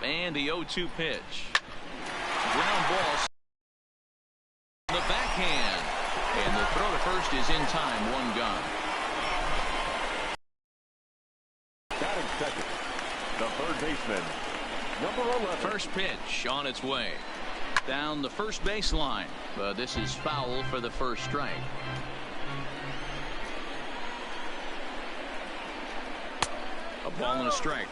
and the 0-2 pitch. Ground ball. The backhand. And the throw to first is in time. One gone. Batting second, the third baseman, number 11. First pitch on its way. Down the first baseline. But this is foul for the first strike. A ball and a strike.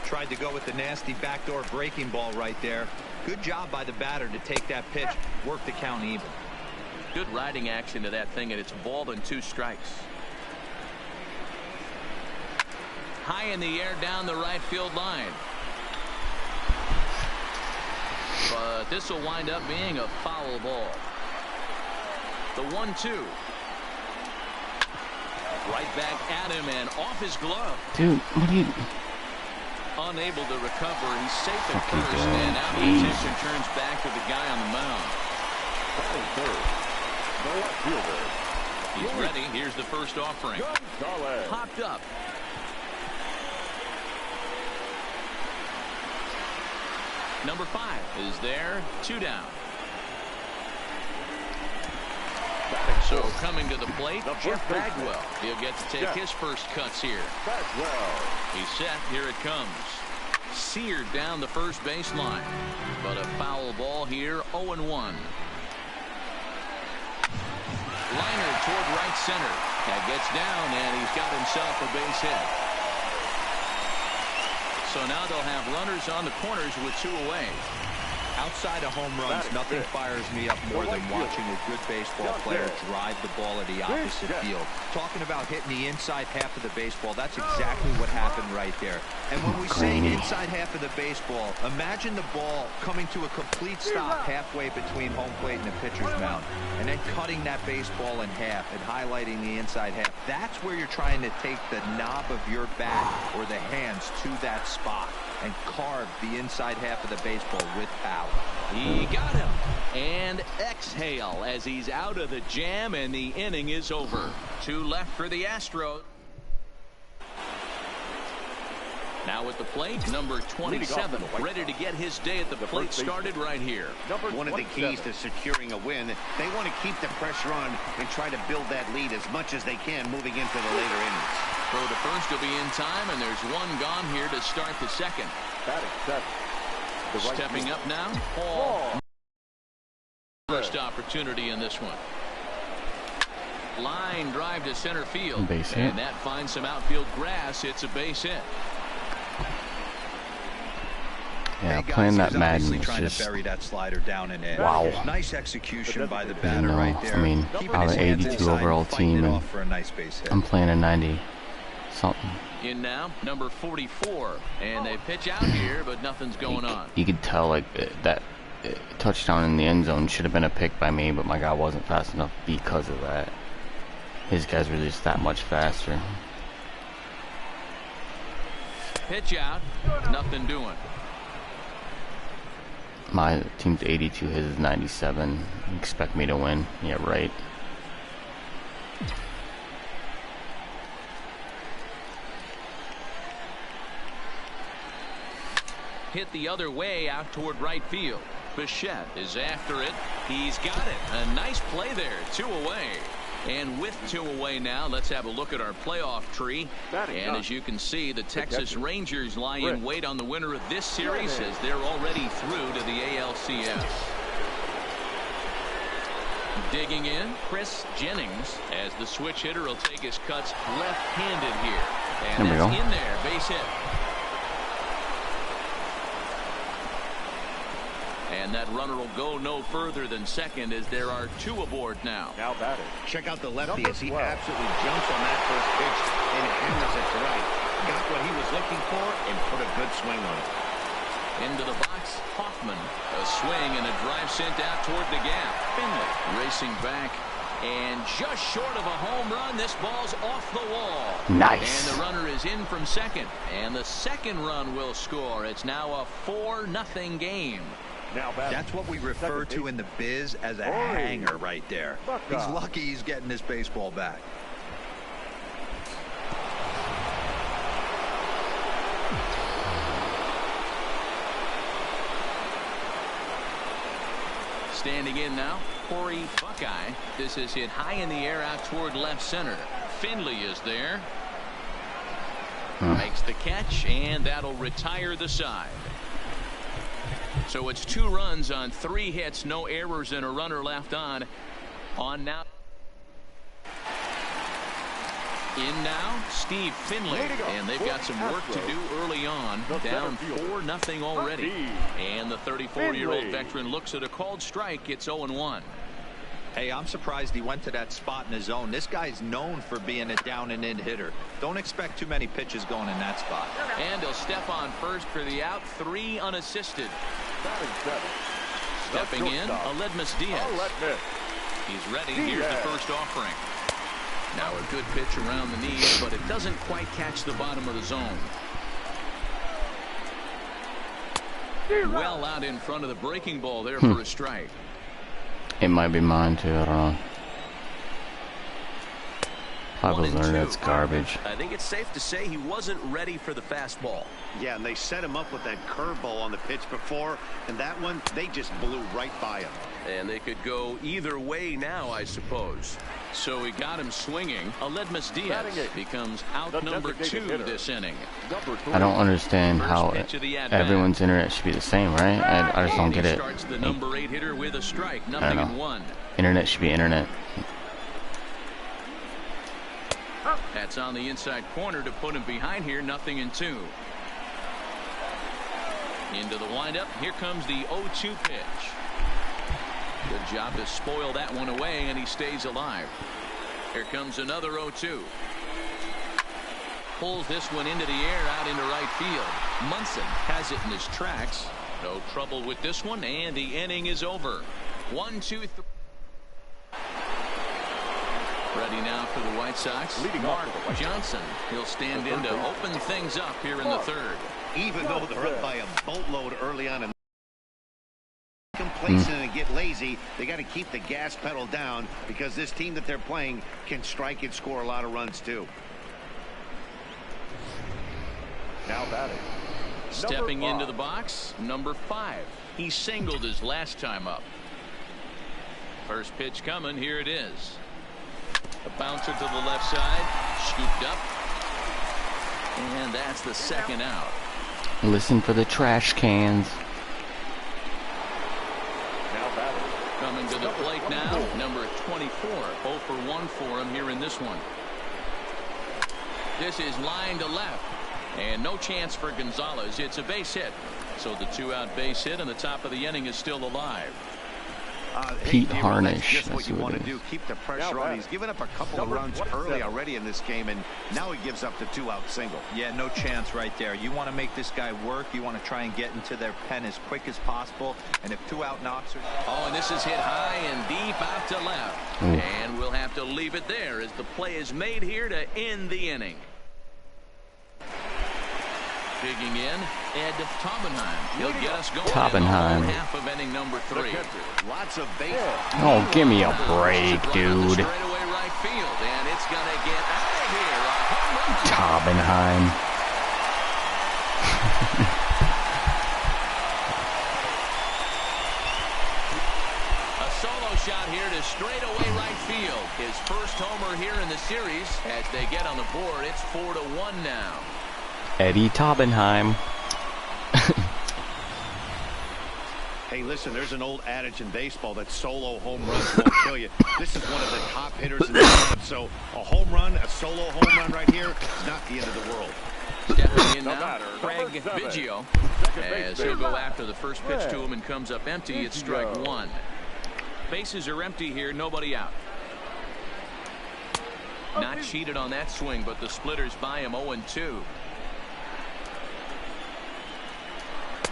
Tried to go with the nasty backdoor breaking ball right there. Good job by the batter to take that pitch, work the count even. Good riding action to that thing, and it's a ball and 2 strikes. High in the air down the right field line. But this will wind up being a foul ball. The 1-2. Right back at him and off his glove. Dude, what are you... Unable to recover. He's safe at first, and now the attention turns back to the guy on the mound. Third, the left fielder. He's ready. Here's the first offering. Popped up. Number 5 is there. 2 down. So coming to the plate, Jeff Bagwell. He'll get to take his first cuts here. He's set. Here it comes. Seared down the first baseline. But a foul ball here. 0-1. Liner toward right center. That gets down, and he's got himself a base hit. So now they'll have runners on the corners with 2 away. Outside of home runs, nothing fires me up more than watching a good baseball player drive the ball at the opposite field. Talking about hitting the inside half of the baseball, that's exactly what happened right there. And when we say inside half of the baseball, imagine the ball coming to a complete stop halfway between home plate and the pitcher's mound, and then cutting that baseball in half and highlighting the inside half. That's where you're trying to take the knob of your bat or the hands to that spot and carve the inside half of the baseball with power. He got him. And exhale as he's out of the jam, and the inning is over. 2 left for the Astros. Now at the plate, number 27, ready to get his day at the plate started right here. One of the keys to securing a win, they want to keep the pressure on and try to build that lead as much as they can moving into the later innings. Throw to first will be in time, and there's 1 gone here to start the second. Stepping up now, Paul. First opportunity in this one. Line drive to center field. Base hit. And that finds some outfield grass. It's a base hit. Yeah, playing that Madden is trying just... to bury that slider down and in. Wow. Nice execution by the batter right there. I mean, out of 82 overall team, and for a nice base hit. I'm playing a 90 something. In now, number 44, and they pitch out here, but nothing's going on. You could tell like that touchdown in the end zone should have been a pick by me, but my guy wasn't fast enough because of that. His guys were just that much faster. Pitch out, nothing doing. My team's 82, his is 97. You expect me to win? Yeah, right. Hit the other way out toward right field. Bichette is after it. He's got it. A nice play there. 2 away. And with 2 away now, let's have a look at our playoff tree. And as you can see, the Texas Rangers lie in wait on the winner of this series as they're already through to the ALCS. Digging in, Chris Jennings, as the switch hitter will take his cuts left-handed here. And that's in there, base hit. And that runner will go no further than second as there are 2 aboard now. Now batting. Check out the lefty as he absolutely jumps on that first pitch and hammers it to right. Got what he was looking for and put a good swing on it. Into the box, Hoffman. A swing and a drive sent out toward the gap. Finley racing back. And just short of a home run, this ball's off the wall. Nice. And the runner is in from second. And the second run will score. It's now a 4-0 game. That's what we refer to in the biz as a hanger right there. He's lucky he's getting this baseball back. Standing in now, Corey Buckeye. This is hit high in the air out toward left center. Finley is there. Makes the catch, and that'll retire the side. So it's 2 runs on 3 hits, no errors, and a runner left on now. In now, Steve Finley, and they've got some work to do early on. Down 4-0 already. And the 34-year-old veteran looks at a called strike. It's 0-1. Hey, I'm surprised he went to that spot in his zone. This guy's known for being a down-and-in hitter. Don't expect too many pitches going in that spot. And he'll step on first for the out. 3 unassisted. Stepping in, Aledmus Diaz. He's ready. Here's the first offering. Now a good pitch around the knees, but it doesn't quite catch the bottom of the zone. Well out in front of the breaking ball there for a strike. It might be mine too. I don't know. I was learning that's garbage. I think it's safe to say he wasn't ready for the fastball. Yeah, and they set him up with that curveball on the pitch before, and that one, they just blew right by him. And they could go either way now, I suppose. So he got him swinging. Aledmus Diaz becomes out number 2 this inning. I don't understand how everyone's internet should be the same, right? I just don't get it. Starts the number 8 hitter with a strike. 0-1. Internet should be internet. That's on the inside corner to put him behind here. 0-2. Into the windup. Here comes the 0-2 pitch. Good job to spoil that one away, and he stays alive. Here comes another 0-2. Pulls this one into the air out into right field. Munson has it in his tracks. No trouble with this one, and the inning is over. 1-2-3. Ready now for the White Sox. Mark Johnson. He'll stand in to open things up here in the 3rd. Even though they're up by a boatload early on and complacent and get lazy, they got to keep the gas pedal down because this team that they're playing can strike and score a lot of runs too. Now batting. Stepping into the box, number 5. He singled his last time up. First pitch coming. Here it is. A bouncer to the left side, scooped up, and that's the 2nd out. Listen for the trash cans. Coming to the plate now, number 24. 0 for 1 for him here in this one. This is line to left, and no chance for Gonzalez. It's a base hit, so the 2-out base hit, and the top of the inning is still alive. Pete hey, Harnish. That's just what you want to do. Keep the pressure on. He's given up a couple of runs early already in this game, and now he gives up the 2-out single. Yeah, no chance right there. You want to make this guy work. You want to try and get into their pen as quick as possible. And if 2-out knocks are... Oh, and this is hit high and deep out to left. And we'll have to leave it there as the play is made here to end the inning. Digging in, Ed Taubenheim. He'll get us going. Taubenheim. Half of inning number 3. Lots of base. Oh, give me a break, dude. Straightaway right field, and it's gonna get out of here. Taubenheim. A solo shot here to straightaway right field. His first homer here in the series. As they get on the board, it's 4-1 now. Eddie Taubenheim. Hey, listen, there's an old adage in baseball that solo home runs won't kill you. This is one of the top hitters in the world, so a home run, a solo home run right here is not the end of the world. Stepping in now, Craig Biggio, as he'll go after the first pitch to him and comes up empty. It's strike 1. Bases are empty here, nobody out. Not cheated on that swing, but the splitters by him 0-2.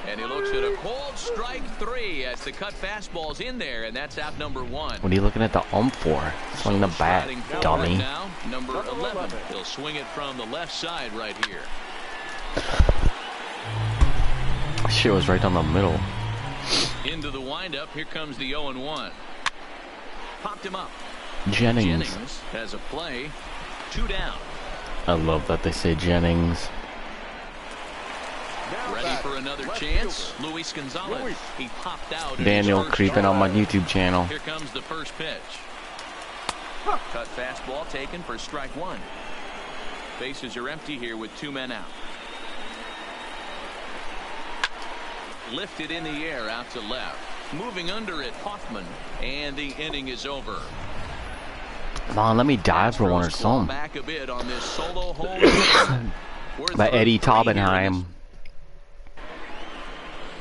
And he looks at a cold strike 3 as the cut fastball's in there, and that's out number 1. What are you looking at the for? Swing the bat, dummy. Now, number 11. He'll swing it from the left side right here. Shit was right down the middle. Into the windup. Here comes the 0-1. Popped him up. Jennings has a play. 2 down. I love that they say Jennings. Ready for another chance. Luis Gonzalez. He popped out. Daniel creeping on my YouTube channel. Here comes the first pitch. Cut fastball taken for strike one. Bases are empty here with 2 men out. Lifted in the air out to left. Moving under it, Hoffman. And the inning is over. Come on, let me dive for one or something. Back a bit on this solo home by Eddie Taubenheim.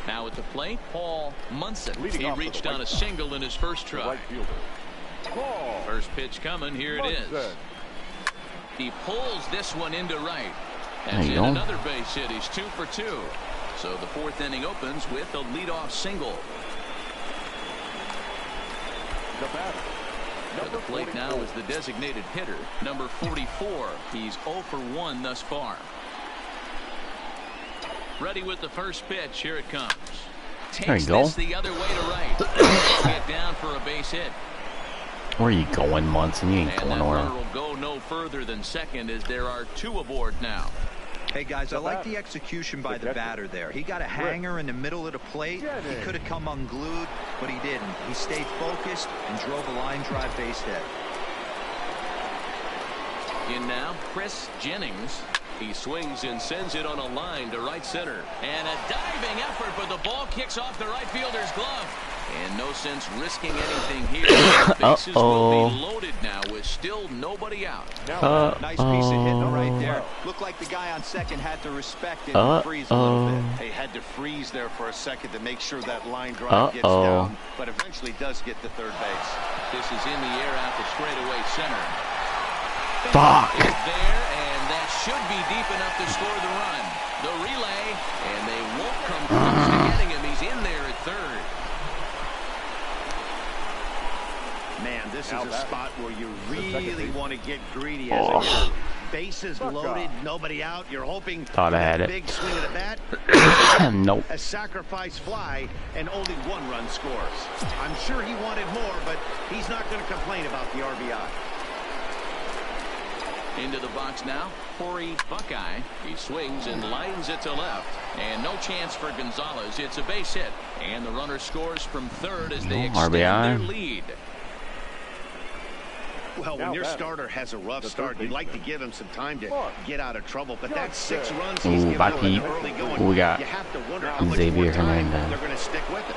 Now at the plate, Paul Munson. He reached on a single in his first try. First pitch coming. Here it is. He pulls this one into right. That's in another base hit. He's 2 for 2. So the 4th inning opens with a leadoff single. At the plate now is the designated hitter, number 44. He's 0 for 1 thus far. Ready with the first pitch. Here it comes. Takes this the other way to right. Get down for a base hit. Where are you going, Munson? You ain't going nowhere. And that runner will go no further than second as there are 2 aboard now. Hey guys, I like the execution by the batter there. He got a hanger in the middle of the plate. He could have come unglued, but he didn't. He stayed focused and drove a line drive base hit. In now, Chris Jennings. He swings and sends it on a line to right center. And a diving effort, but the ball kicks off the right fielder's glove. And no sense risking anything here. The bases will be loaded now with still nobody out. Nice piece of hitting right there. Looked like the guy on second had to respect it and freeze a little bit. He had to freeze there for a second to make sure that line drive gets down, but eventually does get to third base. This is in the air out the straightaway center. Fuck. Is there, and that should be deep enough to score the run. The relay, and they won't come close to getting him. He's in there at third. Man, this is a spot where you really want to get greedy as a hitter. Bases loaded, nobody out. You're hoping thought I had it. Big swing of the bat. Nope. A sacrifice fly, and only 1 run scores. I'm sure he wanted more, but he's not going to complain about the RBI. Into the box now, Corey Buckeye. He swings and lines it to left. And no chance for Gonzalez. It's a base hit. And the runner scores from third as they extend their lead. Well, when your starter has a rough start, you'd like to give him some time to get out of trouble. But that's 6 runs he's given up in the early going. We got you have to wonder how much Xavier more time Hernandez. they're going to stick with it.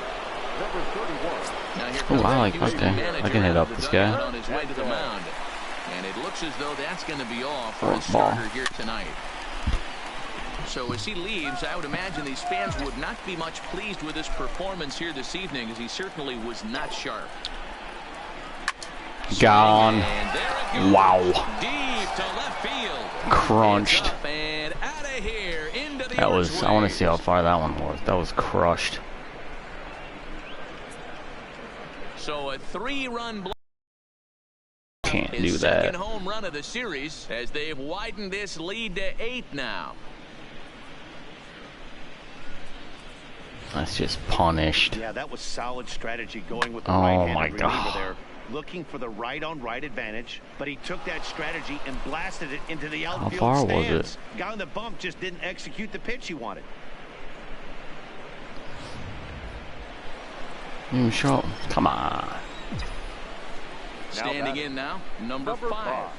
Oh, I like, okay. I can hit up this guy. On his way to the mound. And it looks as though that's going to be all for the starter here tonight. So as he leaves, I would imagine these fans would not be much pleased with his performance here this evening, as he certainly was not sharp. Gone. Wow. Deep to left field. Crunched. And out of here into the That was, I want to see how far that one was. That was crushed. So a 3-run block. Can't do that. Second home run of the series as they've widened this lead to 8 now. That's just punished. Yeah, that was solid strategy going with the right-handed reliever there. Looking for the right-on-right advantage, but he took that strategy and blasted it into the outfield stands. How far was it? Guy on the bump just didn't execute the pitch he wanted. Sure. Come on. Standing in now, number 5.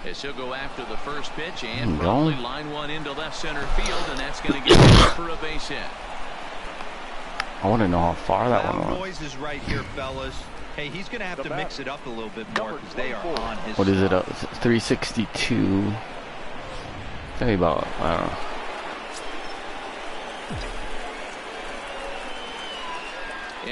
As he'll go after the first pitch and probably line one into left center field, and that's going to get him for a base hit. I want to know how far that one was. Noise is right here, fellas. Hey, he's going to have to mix it up a little bit more because they are on his What is it? 362. Maybe about, I don't know.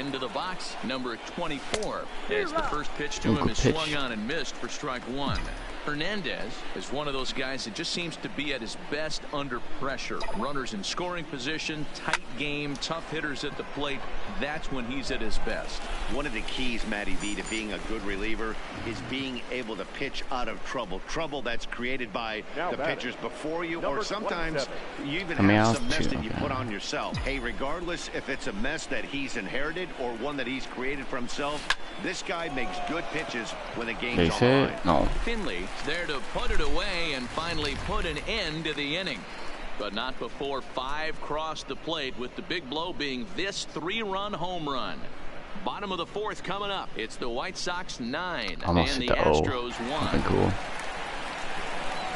Into the box, number 24. As the first pitch to him is swung on and missed for strike 1. Hernandez is one of those guys that just seems to be at his best under pressure. Runners in scoring position, tight game, tough hitters at the plate. That's when he's at his best. One of the keys, Matty V, to being a good reliever is being able to pitch out of trouble. Trouble that's created by the pitchers before you, or sometimes you even have some mess that you put on yourself. Hey, regardless if it's a mess that he's inherited or one that he's created for himself, this guy makes good pitches when the game's on the line. No. Finley there to put it away and finally put an end to the inning. But not before 5 crossed the plate, with the big blow being this 3-run home run. Bottom of the 4th coming up. It's the White Sox 9 Almost and hit the the O. Astros 1. Been cool.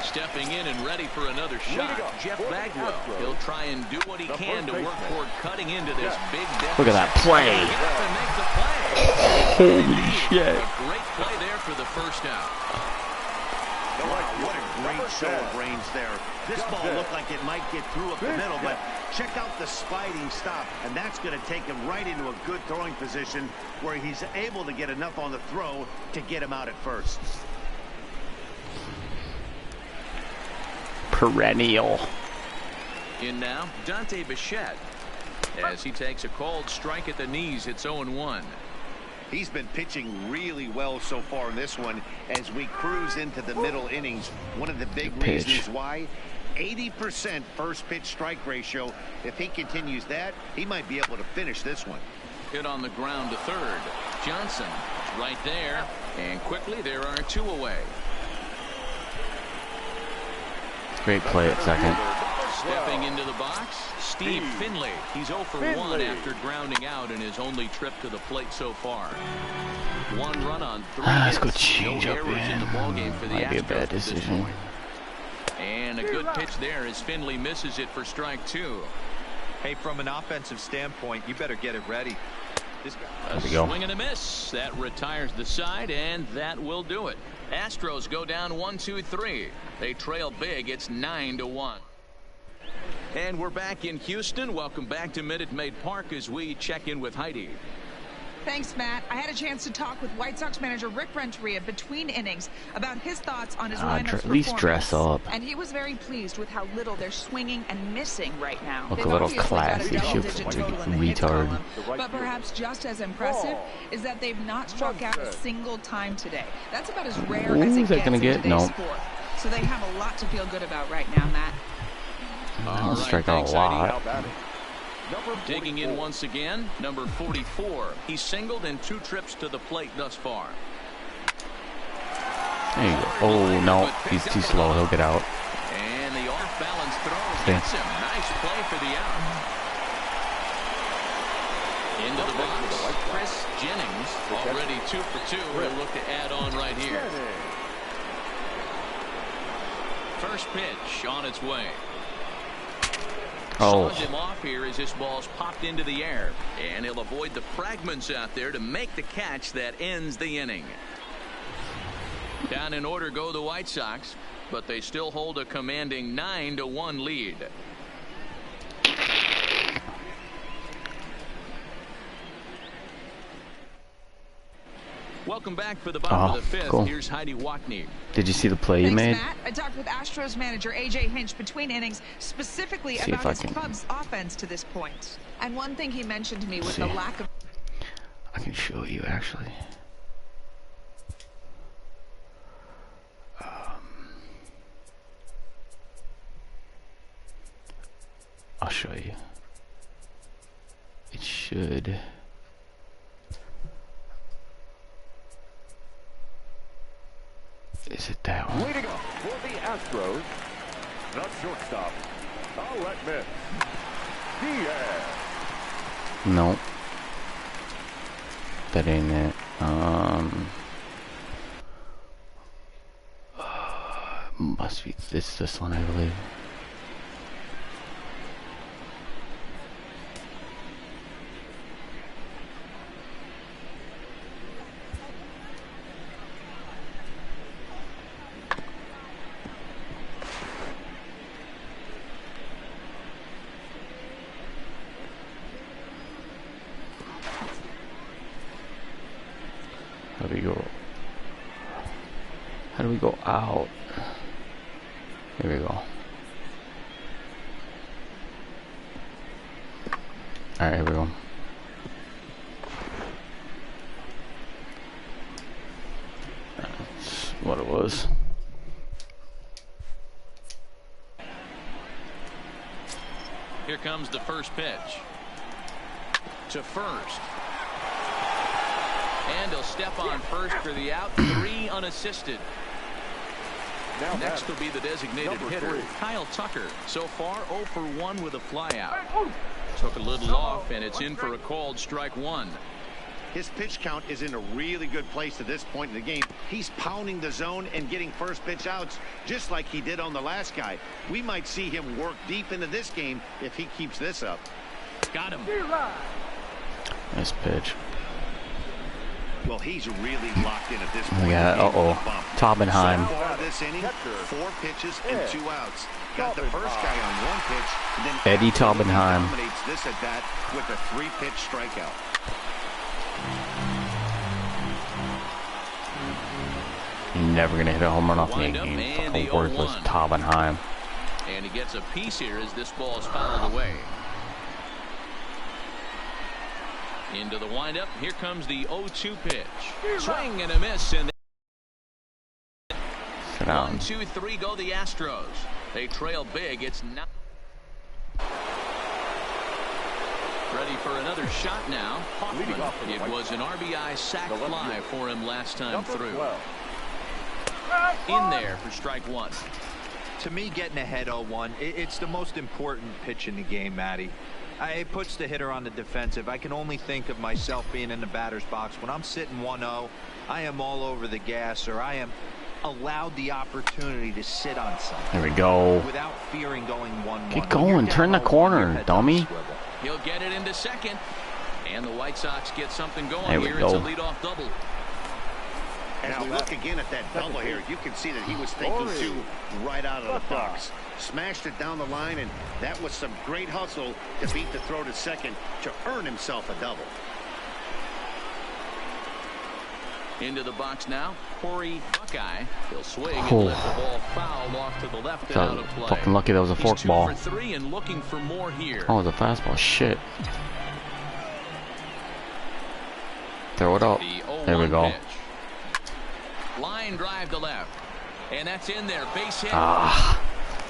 Stepping in and ready for another shot, Jeff Bagwell. He'll try and do what he can to work toward cutting into this big deficit. Look at that play. Holy shit. A great play there for the first out. Wow, what a great show of range there. This ball looked like it might get through up the middle, but check out the sliding stop, and that's going to take him right into a good throwing position where he's able to get enough on the throw to get him out at first. Perennial. In now, Dante Bichette. As he takes a cold strike at the knees, it's 0-1. He's been pitching really well so far in this one as we cruise into the middle innings. One of the big reasons why, 80% first pitch strike ratio. If he continues that, he might be able to finish this one. Hit on the ground to third. Johnson right there, and quickly there are 2 away. Great play at second. Stepping into the box, Steve Finley. He's 0 for 1 after grounding out in his only trip to the plate so far. 1 run on 3 Let's hits. go change No up, errors in the ball game for the Might be a Astros bad at this decision. point. And a good pitch there as Finley misses it for strike 2. Hey, from an offensive standpoint, you better get it ready. This guy. A swing and a miss. That retires the side, and that will do it. Astros go down 1-2-3. They trail big. It's 9-1. And we're back in Houston. Welcome back to Minute Maid Park as we check in with Heidi. Thanks, Matt. I had a chance to talk with White Sox manager Rick Renteria between innings about his thoughts on his lineup's at least dress up. And he was very pleased with how little they're swinging and missing right now. Look They've a little obviously got a classy. double-digit total in the hits Retard. column, but perhaps just as impressive is that they've not struck out a single time today. That's about as rare as it gets in today's sport. So they have a lot to feel good about right now, Matt. I'll strike out a lot. Digging in once again, number 44. He's singled in 2 trips to the plate thus far. There you go. Oh, no. He's too slow. He'll get out. And the off-balance throw gets him. Nice play for the out. Into the box, Chris Jennings. Already 2 for 2. He'll look to add on right here. First pitch on its way. Saws him off here as this ball's popped into the air, and he'll avoid the fragments out there to make the catch that ends the inning. Down in order go the White Sox, but they still hold a commanding 9-1 lead. Welcome back for the bottom of the 5th. Cool. Here's Heidi Watney. Did you see the play you made? Matt. I talked with Astros manager A.J. Hinch between innings specifically about his club's offense to this point. And one thing he mentioned to me was the lack of... I can show you, actually. I'll show you. It should... Is it that one? Leading up for the Astros, the shortstop, I'll admit, Diaz. No. That ain't it. Must be this one, I believe. How do we go? How do we go out? Here we go. Alright, here we go. That's what it was. Here comes the first pitch. To first. And he'll step on first for the out. 3 unassisted. Next will be the designated hitter, Kyle Tucker. So far, 0 for 1 with a flyout. Took a little off, and it's in for a called strike one. His pitch count is in a really good place at this point in the game. He's pounding the zone and getting first pitch outs just like he did on the last guy. We might see him work deep into this game if he keeps this up. Got him. Nice pitch. Well, he's really locked in at this point. Yeah, Taubenheim. So far this inning, 4 pitches and 2 outs. Got the first guy on 1 pitch, and then Eddie Taubenheim dominates this at bat with a 3-pitch strikeout. You're never gonna hit a home run off the game. Fucking worthless Taubenheim. And he gets a piece here as this ball is fouled away. Into the windup. Here comes the 0-2 pitch. Swing and a miss. And 1, 2, 3 go the Astros. They trail big. It's not. Ready for another shot now. Hoffman. It was an RBI sac fly for him last time through. In there for strike one. To me, getting ahead 0-1, it's the most important pitch in the game, Matty. It puts the hitter on the defensive. I can only think of myself being in the batter's box. When I'm sitting 1-0, I am all over the gas, or I am allowed the opportunity to sit on something. There we go. Without fearing going 1-1. Get going. Turn the corner, dummy. He'll get it into second. And the White Sox get something going here. Go. It's a leadoff double. As we look again at that double here, you can see that he was thinking too right out of the box. Smashed it down the line, and that was some great hustle to beat the throw to second to earn himself a double. Into the box now, Corey Buckeye. He'll swing and let the ball foul off to the left and out of play. Fucking lucky that was a fork ball. He's 2 for 3 and looking for more here. Oh, it was a fastball. Shit. Throw it up. There we go. Pitch. Line drive to left, and that's in there. Base hit.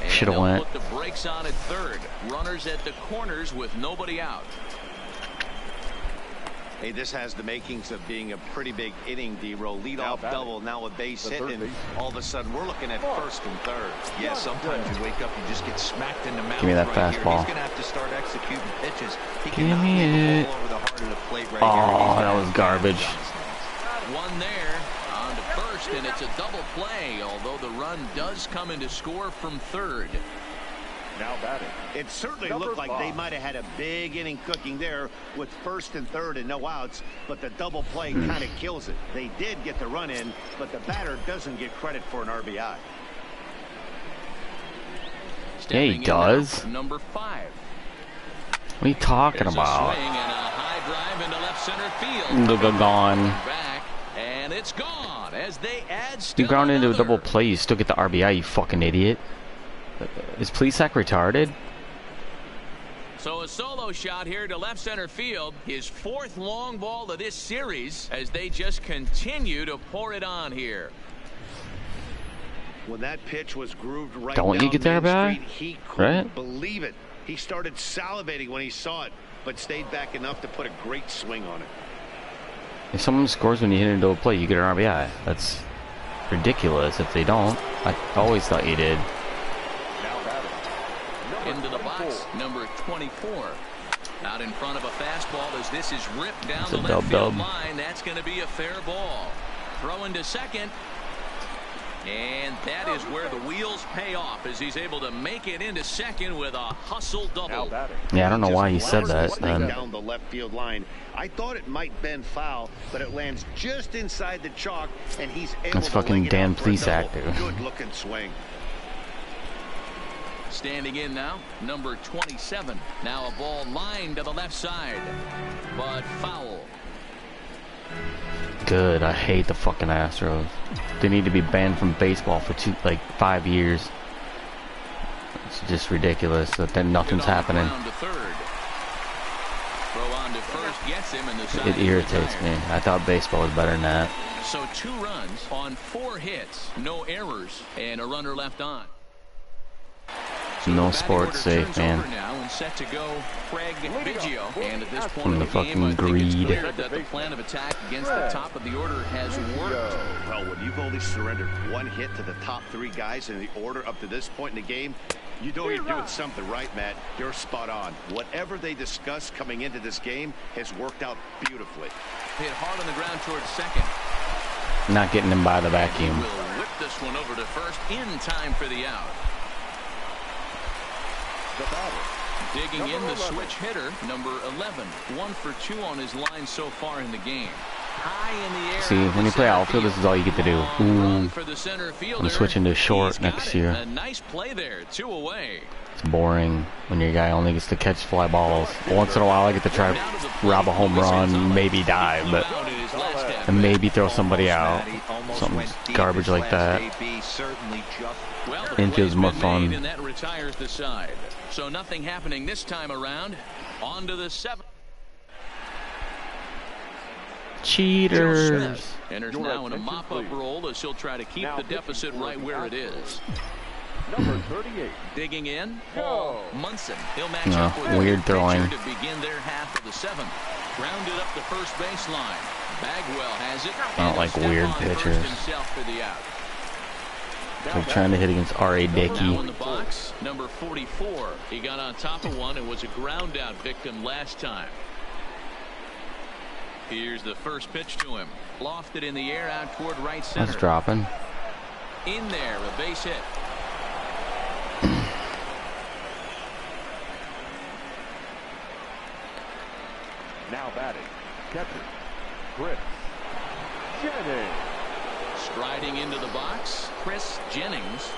Should have went. Put the brakes on at third. Runners at the corners with nobody out. Hey, this has the makings of being a pretty big inning, D-Roll. Lead-off double, now a base hit, and all of a sudden we're looking at first and third. Yeah, sometimes you wake up, you just get smacked in the mouth. Give me that right fastball. He's going to have to start executing pitches. He Give me it. over the heart of the plate right Oh, here. that was garbage. One there on to first, and it's a double play, although the run does come in to score from third. Now batting. It certainly looked like they might have had a big inning cooking there with first and third and no outs, but the double play kind of kills it. They did get the run in, but the batter doesn't get credit for an RBI. Yeah, he does. Number 5. What are you talking about? A swing and a high drive into left center field. Gone. Back, and it's gone as they add. You ground into a double play, you still get the RBI, you fucking idiot. Is Plesac retarded? So a solo shot here to left center field. His 4th long ball of this series as they just continue to pour it on here. When that pitch was grooved right Don't down you get there, Main Street, he couldn't right? believe it. He started salivating when he saw it, but stayed back enough to put a great swing on it. If someone scores when you hit into a play, you get an RBI. That's ridiculous if they don't. I always thought you did. Into the box, number 24. Out in front of a fastball as this is ripped down the left field line. That's going to be a fair ball. Throw into second. And that is where the wheels pay off as he's able to make it into second with a hustle double. Yeah, I don't know why he said that then. Down the left field line. I thought it might bend foul, but it lands just inside the chalk, and he's able That's to fucking Dan double. Plesac, dude. Good looking swing. Standing in now, number 27. Now a ball lined to the left side, but foul. Good. I hate the fucking Astros. They need to be banned from baseball for 5 years. It's just ridiculous that then nothing's happening. To third. Throw on to first gets him in the side. It irritates me. I thought baseball was better than that. So 2 runs on 4 hits, no errors, and a runner left on. So no the batting sports order safe, turns man. over now and set to go Craig Biggio. And at this point From in the the game, fucking I think greed. it's clear that the plan of attack against the top of the order has worked. Well, when you've only surrendered one hit to the top three guys in the order up to this point in the game, you know you're doing something right, Matt. You're spot on. Whatever they discussed coming into this game has worked out beautifully. Hit hard on the ground towards second. Not getting him by the vacuum. He will whip this one over to first in time for the out. Digging in the switch hitter, number 11. 1 for 2 on his line so far in the game. High in the air. See, when you play outfield, this is all you get to do. Ooh. I'm switching to short next year. A nice play there, 2 away. It's boring when your guy only gets to catch fly balls. Once in a while, I get to try rob a home run, maybe dive, but and maybe throw somebody out. Something garbage like that. Infield's more fun. And that retires the side. So nothing happening this time around. On to the 7th. Cheaters. Enters now in a mop-up role as he'll try to keep the deficit right where it is. Number 38. Digging in, Paul Munson. He'll match up with weird throwing. To begin their half of the 7th. Grounded up the first baseline. Bagwell has it. I don't like weird pitchers. For the out. So trying to hit against R.A. Dickey. Now in the box, number 44. He got on top of one and was a ground out victim last time. Here's the first pitch to him. Lofted in the air out toward right center. That's dropping. In there, a base hit. Now batting, catcher, Chris Jennings. Striding into the box, Chris Jennings.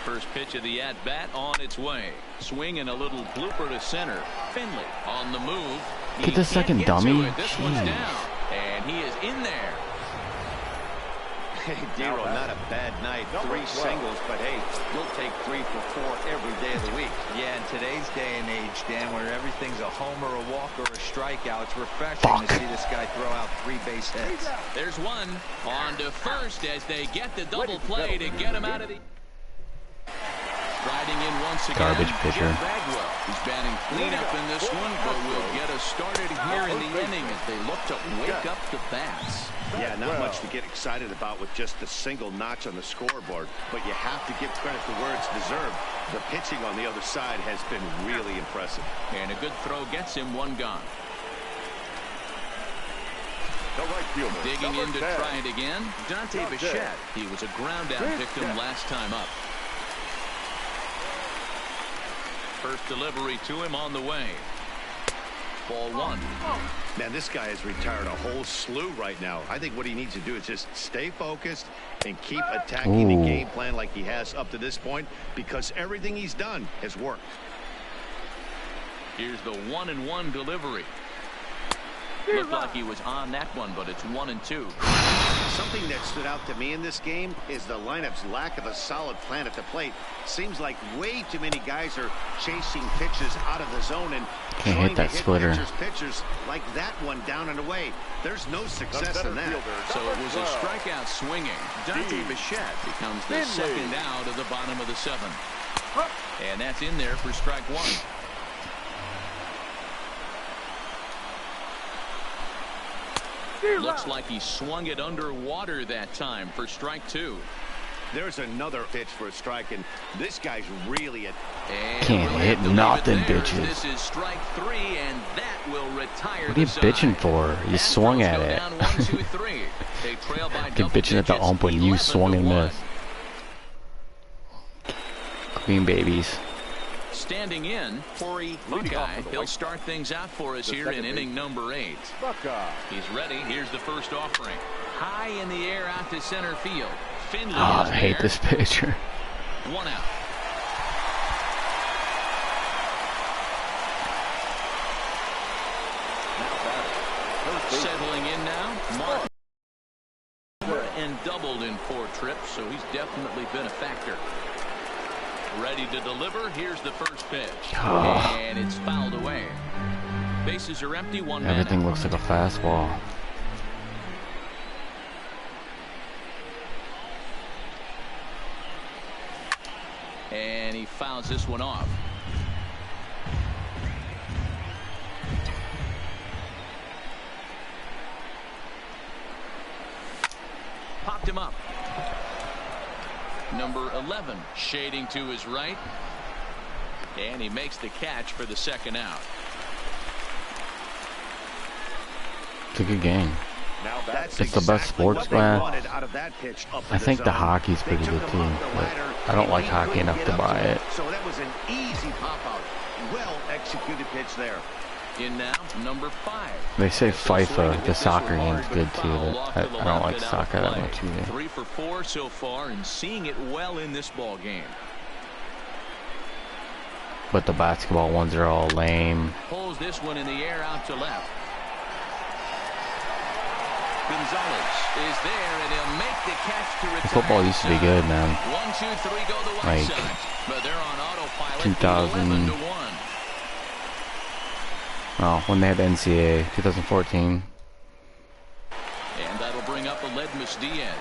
First pitch of the at-bat on its way. Swing and a little blooper to center. Finley on the move. Get the second dummy. This one's down, and he is in there. Hey, Dero, not a bad night. 3 singles, but hey, you'll take 3 for 4 every day of the week. Yeah, in today's day and age, Dan, where everything's a homer, a walk, or a strikeout, it's refreshing to see this guy throw out 3 base hits. There's one on to first as they get the double play to get him out of the... Riding in once again. Garbage pitcher. Bagwell. He's batting clean up in this one, but will get us started here in the inning as they look to wake up the bats. Yeah, not much to get excited about with just a single notch on the scoreboard, but you have to give credit to where it's deserved. The pitching on the other side has been really impressive. And a good throw gets him 1 gone. The right fielder. Digging in to try it again, Dante Bichette. He was a ground out victim last time up. First delivery to him on the way. Ball 1. Man, this guy has retired a whole slew right now. I think what he needs to do is just stay focused and keep attacking the game plan like he has up to this point, because everything he's done has worked. Here's the 1-1 delivery. Looked like he was on that one, but it's 1-2. Something that stood out to me in this game is the lineup's lack of a solid plan at the plate. Seems like way too many guys are chasing pitches out of the zone and can't trying hit that to hit splitter. pitchers like that one down and away. There's no success in that. So it was a strikeout swinging. Dante Bichette becomes the second out of the bottom of the 7th. And that's in there for strike 1. Looks like he swung it underwater that time for strike 2. There's another pitch for a strike, and this guy's really at... Can't hit nothing, bitches. This is strike 3, and that will retire. What are you bitching for? You swung at it. You're bitching at the ump when you swung and missed. Queen babies. Standing in, Corey Buckeye. He'll start things out for us here in inning number 8. He's ready. Here's the first offering. High in the air out to center field. Finley I hate this pitcher. 1 out. Settling in now, Martin. And doubled in 4 trips, so he's definitely been a factor. Ready to deliver. Here's the first pitch. And it's fouled away. Bases are empty. 1 man. Everything looks like a fastball. fouls this one off. Popped him up. Number 11 shading to his right. And he makes the catch for the second out. It's a good game. It's the best sports class. I think the hockey's pretty good too, but I don't like hockey enough to buy it. So that was an easy pop out. Well executed pitch there. In now, number 5. They say FIFA, the soccer game's good too, but I don't like soccer that much either. 3 for 4 so far and seeing it well in this ball game. But the basketball ones are all lame. Pulls this one in the air out to left. Gonzalez is there, and he'll make the catch to retire. Football used to be good, man. 1, 2, 3 go the White Like Sox, but they're on autopilot. 2000. 11-1. Oh, when they had the NCAA, 2014. And that'll bring up Aledmus Diaz.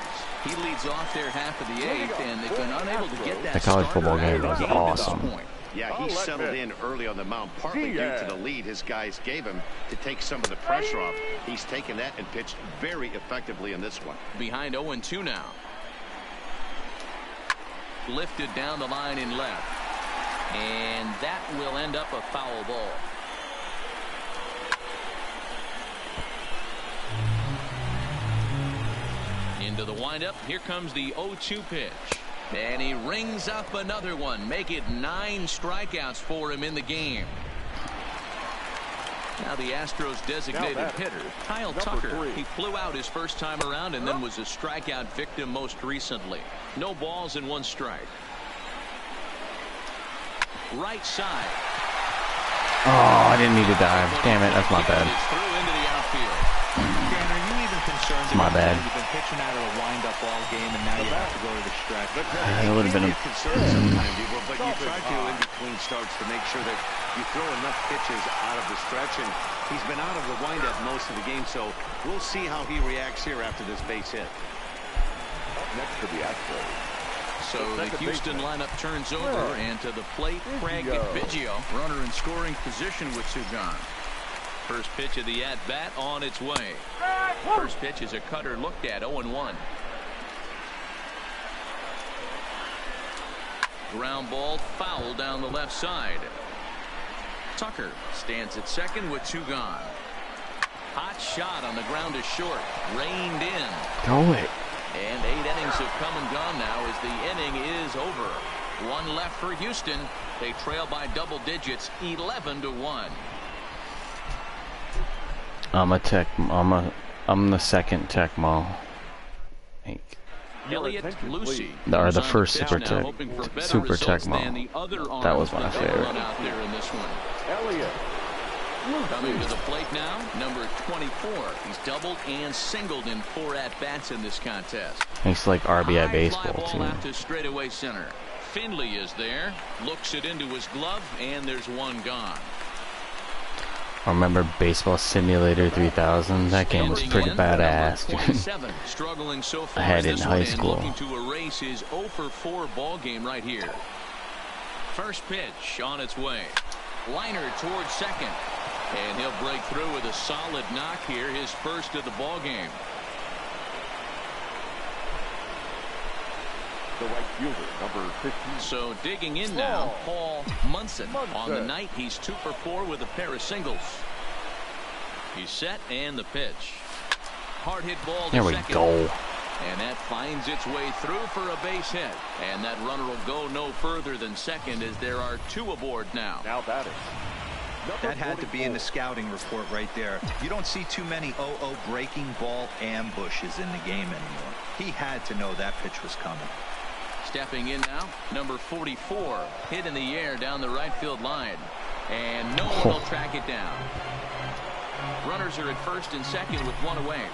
He leads off their half of the 8th, and they've been unable to get that. The college football game was awesome. Yeah, he settled in early on the mound, partly due to the lead his guys gave him to take some of the pressure off. He's taken that and pitched very effectively in this one. Behind 0-2 now. Lifted down the line in left. And that will end up a foul ball. Into the windup. Here comes the 0-2 pitch. And he rings up another one. Make it 9 strikeouts for him in the game. Now the Astros designated hitter, Kyle Tucker. 3. He flew out his first time around and then was a strikeout victim most recently. No balls and 1 strike. Right side. Oh, I didn't need to dive. Damn it, that's my bad. It's my bad. You've been pitching out of a wind-up ball game, and now you have to go to the stretch. It would have been a... But you try to in between starts to make sure that you throw enough pitches out of the stretch, and he's been out of the wind-up most of the game, so we'll see how he reacts here after this base hit. Next to the Astros. So the Houston lineup turns over, and to the plate, Craig Biggio, runner in scoring position with 2 gone. First pitch of the at-bat on its way. First pitch is a cutter looked at, 0-1. Ground ball foul down the left side. Tucker stands at second with 2 gone. Hot shot on the ground is short. Reined in. Go it. And 8 innings have come and gone now as the inning is over. 1 left for Houston. They trail by double digits, 11-1. I'm the second Tecmo. Elliot Lucy, or the first Super Tecmo. That was my favorite. Elliot. Coming to the plate now, number 24. He's doubled and singled in 4 at-bats in this contest. It's like RBI baseball too. Out to straightaway center. Finley is there, looks it into his glove, and there's 1 gone. I remember Baseball Simulator 3000. That game was pretty badass. Struggling so far I had it in high school. Looking to erase his 0 for 4 ball game right here. First pitch on its way. Liner towards second. And he'll break through with a solid knock here, his first of the ball game. The right fielder, number 15. So digging in now, Paul Munson. On the night, he's 2 for 4 with a pair of singles. He's set and the pitch. Hard hit ball to there we second. go. And that finds its way through for a base hit. And that runner will go no further than second as there are 2 aboard now. Now batting. That had to be in the scouting report right there. You don't see too many 0-0 breaking ball ambushes in the game anymore. He had to know that pitch was coming. Stepping in now, number 44, hit in the air down the right field line. And no one will track it down. Runners are at first and second with 1 away.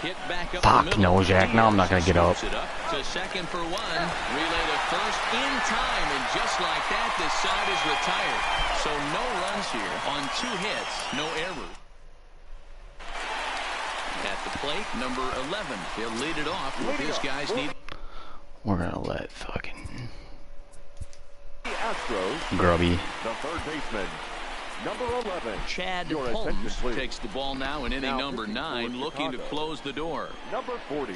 Hit back up Fuck no, Jack. Now I'm not going to get up. To second for 1. Relay to first in time. And just like that, this side is retired. So no runs here on 2 hits. No errors. At plate, number 11. He'll lead it off with his guys need. We're gonna let fucking Astros, Grubby. the third baseman, number 11. Chad Your Holmes attention, please. takes the ball now in inning number 9, looking to close the door. Number 40.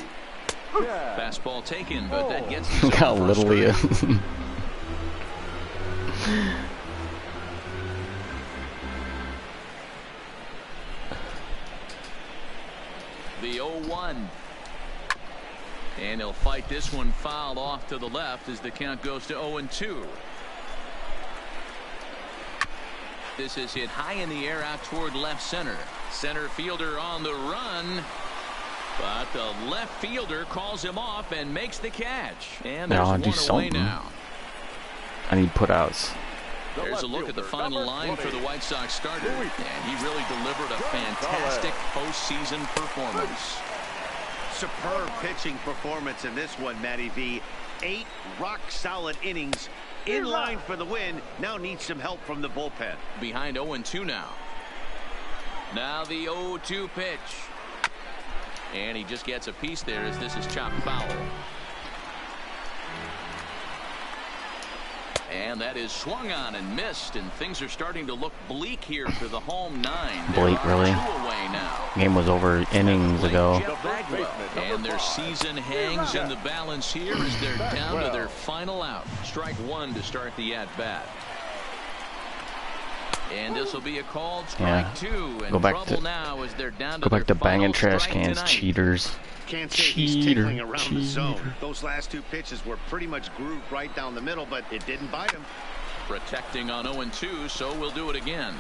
Fastball taken, but that gets Look how little he is. The 0-1. And he'll fight this one fouled off to the left as the count goes to 0-2. This is hit high in the air out toward left center. Center fielder on the run. But the left fielder calls him off and makes the catch. And there's one away now. I need putouts. There's a look at the final line for the White Sox starter. And he really delivered a fantastic postseason performance. Superb pitching performance in this one, Matty V. 8 rock-solid innings. In line for the win. Now needs some help from the bullpen. Behind 0-2 now. Now the 0-2 pitch. And he just gets a piece there as this is chopped foul. And that is swung on and missed, and things are starting to look bleak here for the home 9. Bleak, really? Game was over innings ago. And their season hangs in the balance here as they're down to their final out. Strike 1 to start the at-bat. And this will be a called strike 2. And go back to now as they're down go back to banging trash cans, cheaters. Can't say he's tickling around the zone. Those last 2 pitches were pretty much grooved right down the middle, but it didn't bite him. Protecting on 0-2, so we'll do it again.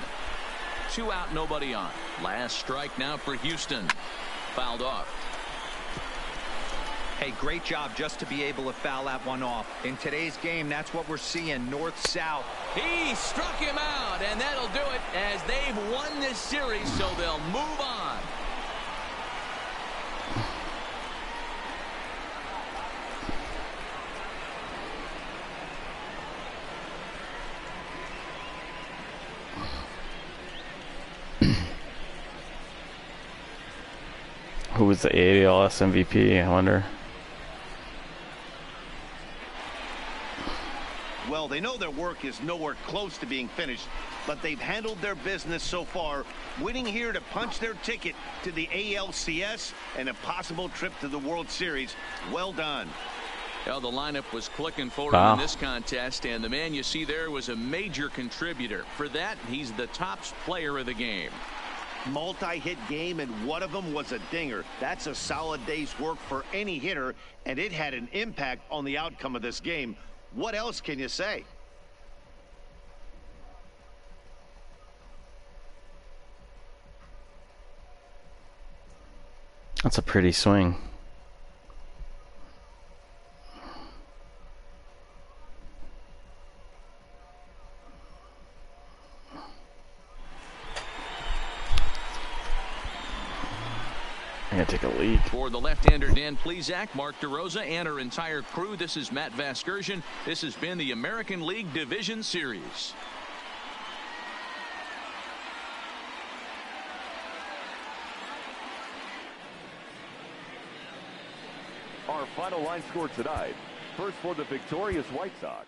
2 out, nobody on. Last strike now for Houston. Fouled off. Hey, great job just to be able to foul that one off. In today's game, that's what we're seeing, north-south. He struck him out, and that'll do it as they've won this series, so they'll move on. Who was the ALS MVP, I wonder? Well, they know their work is nowhere close to being finished, but they've handled their business so far, winning here to punch their ticket to the ALCS and a possible trip to the World Series. Well done. Well, the lineup was clicking for him in this contest, and the man you see there was a major contributor. For that, he's the top player of the game. Multi-hit game, and one of them was a dinger. That's a solid day's work for any hitter, and it had an impact on the outcome of this game. What else can you say? That's a pretty swing. I'm gonna take a leak. For the left-hander Dan Plesac, Mark DeRosa, and our entire crew, this is Matt Vasgersian. This has been the American League Division Series. Our final line score tonight. First for the victorious White Sox.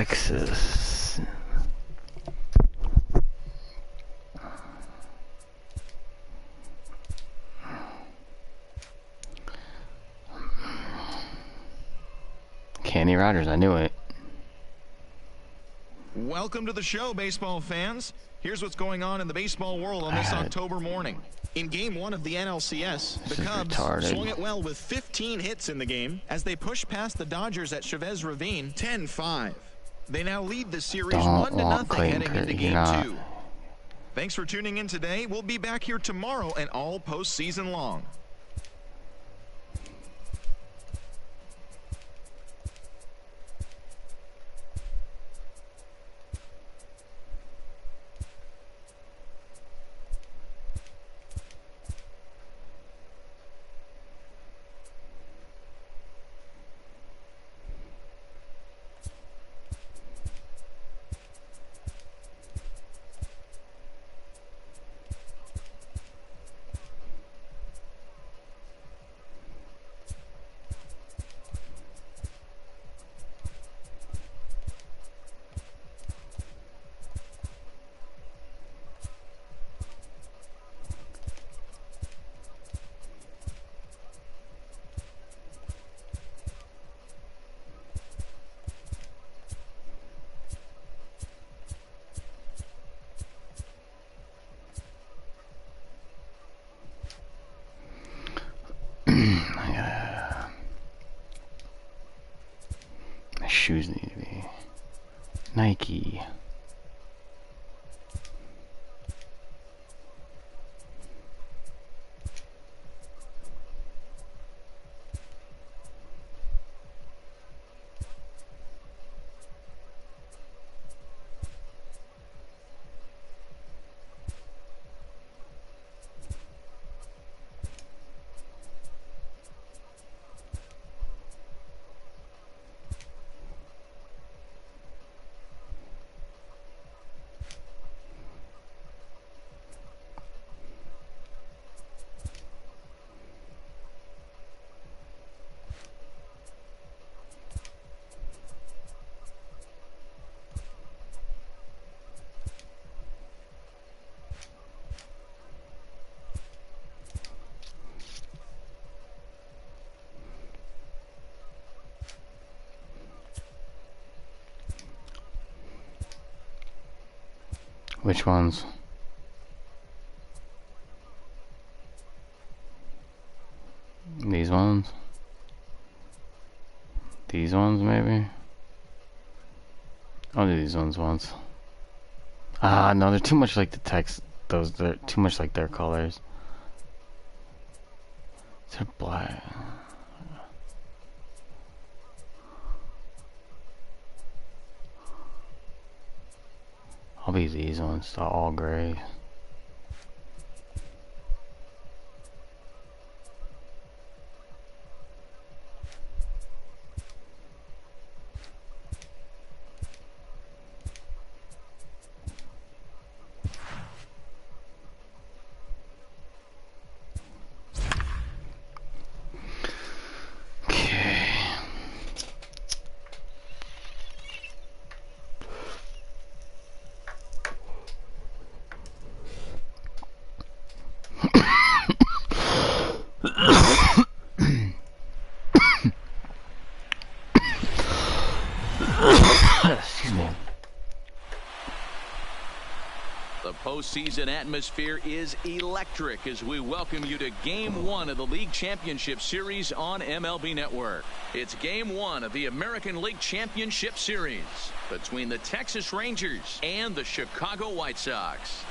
Texas. Kenny Rogers, I knew it. Welcome to the show, baseball fans. Here's what's going on in the baseball world on this October morning. In Game 1 of the NLCS, the Cubs swung it well with 15 hits in the game as they pushed past the Dodgers at Chavez Ravine 10-5. They now lead the series 1-0 heading into Game 2. Thanks for tuning in today. We'll be back here tomorrow and all postseason long. Shoes need to be Nike. Which ones? These ones? These ones, maybe? I'll do these ones once. Ah, no, they're too much like the text. They're too much like their colors. They're black. I'll be these ones, they're all gray. Postseason atmosphere is electric as we welcome you to Game 1 of the League Championship Series on MLB Network. It's Game 1 of the American League Championship Series between the Texas Rangers and the Chicago White Sox.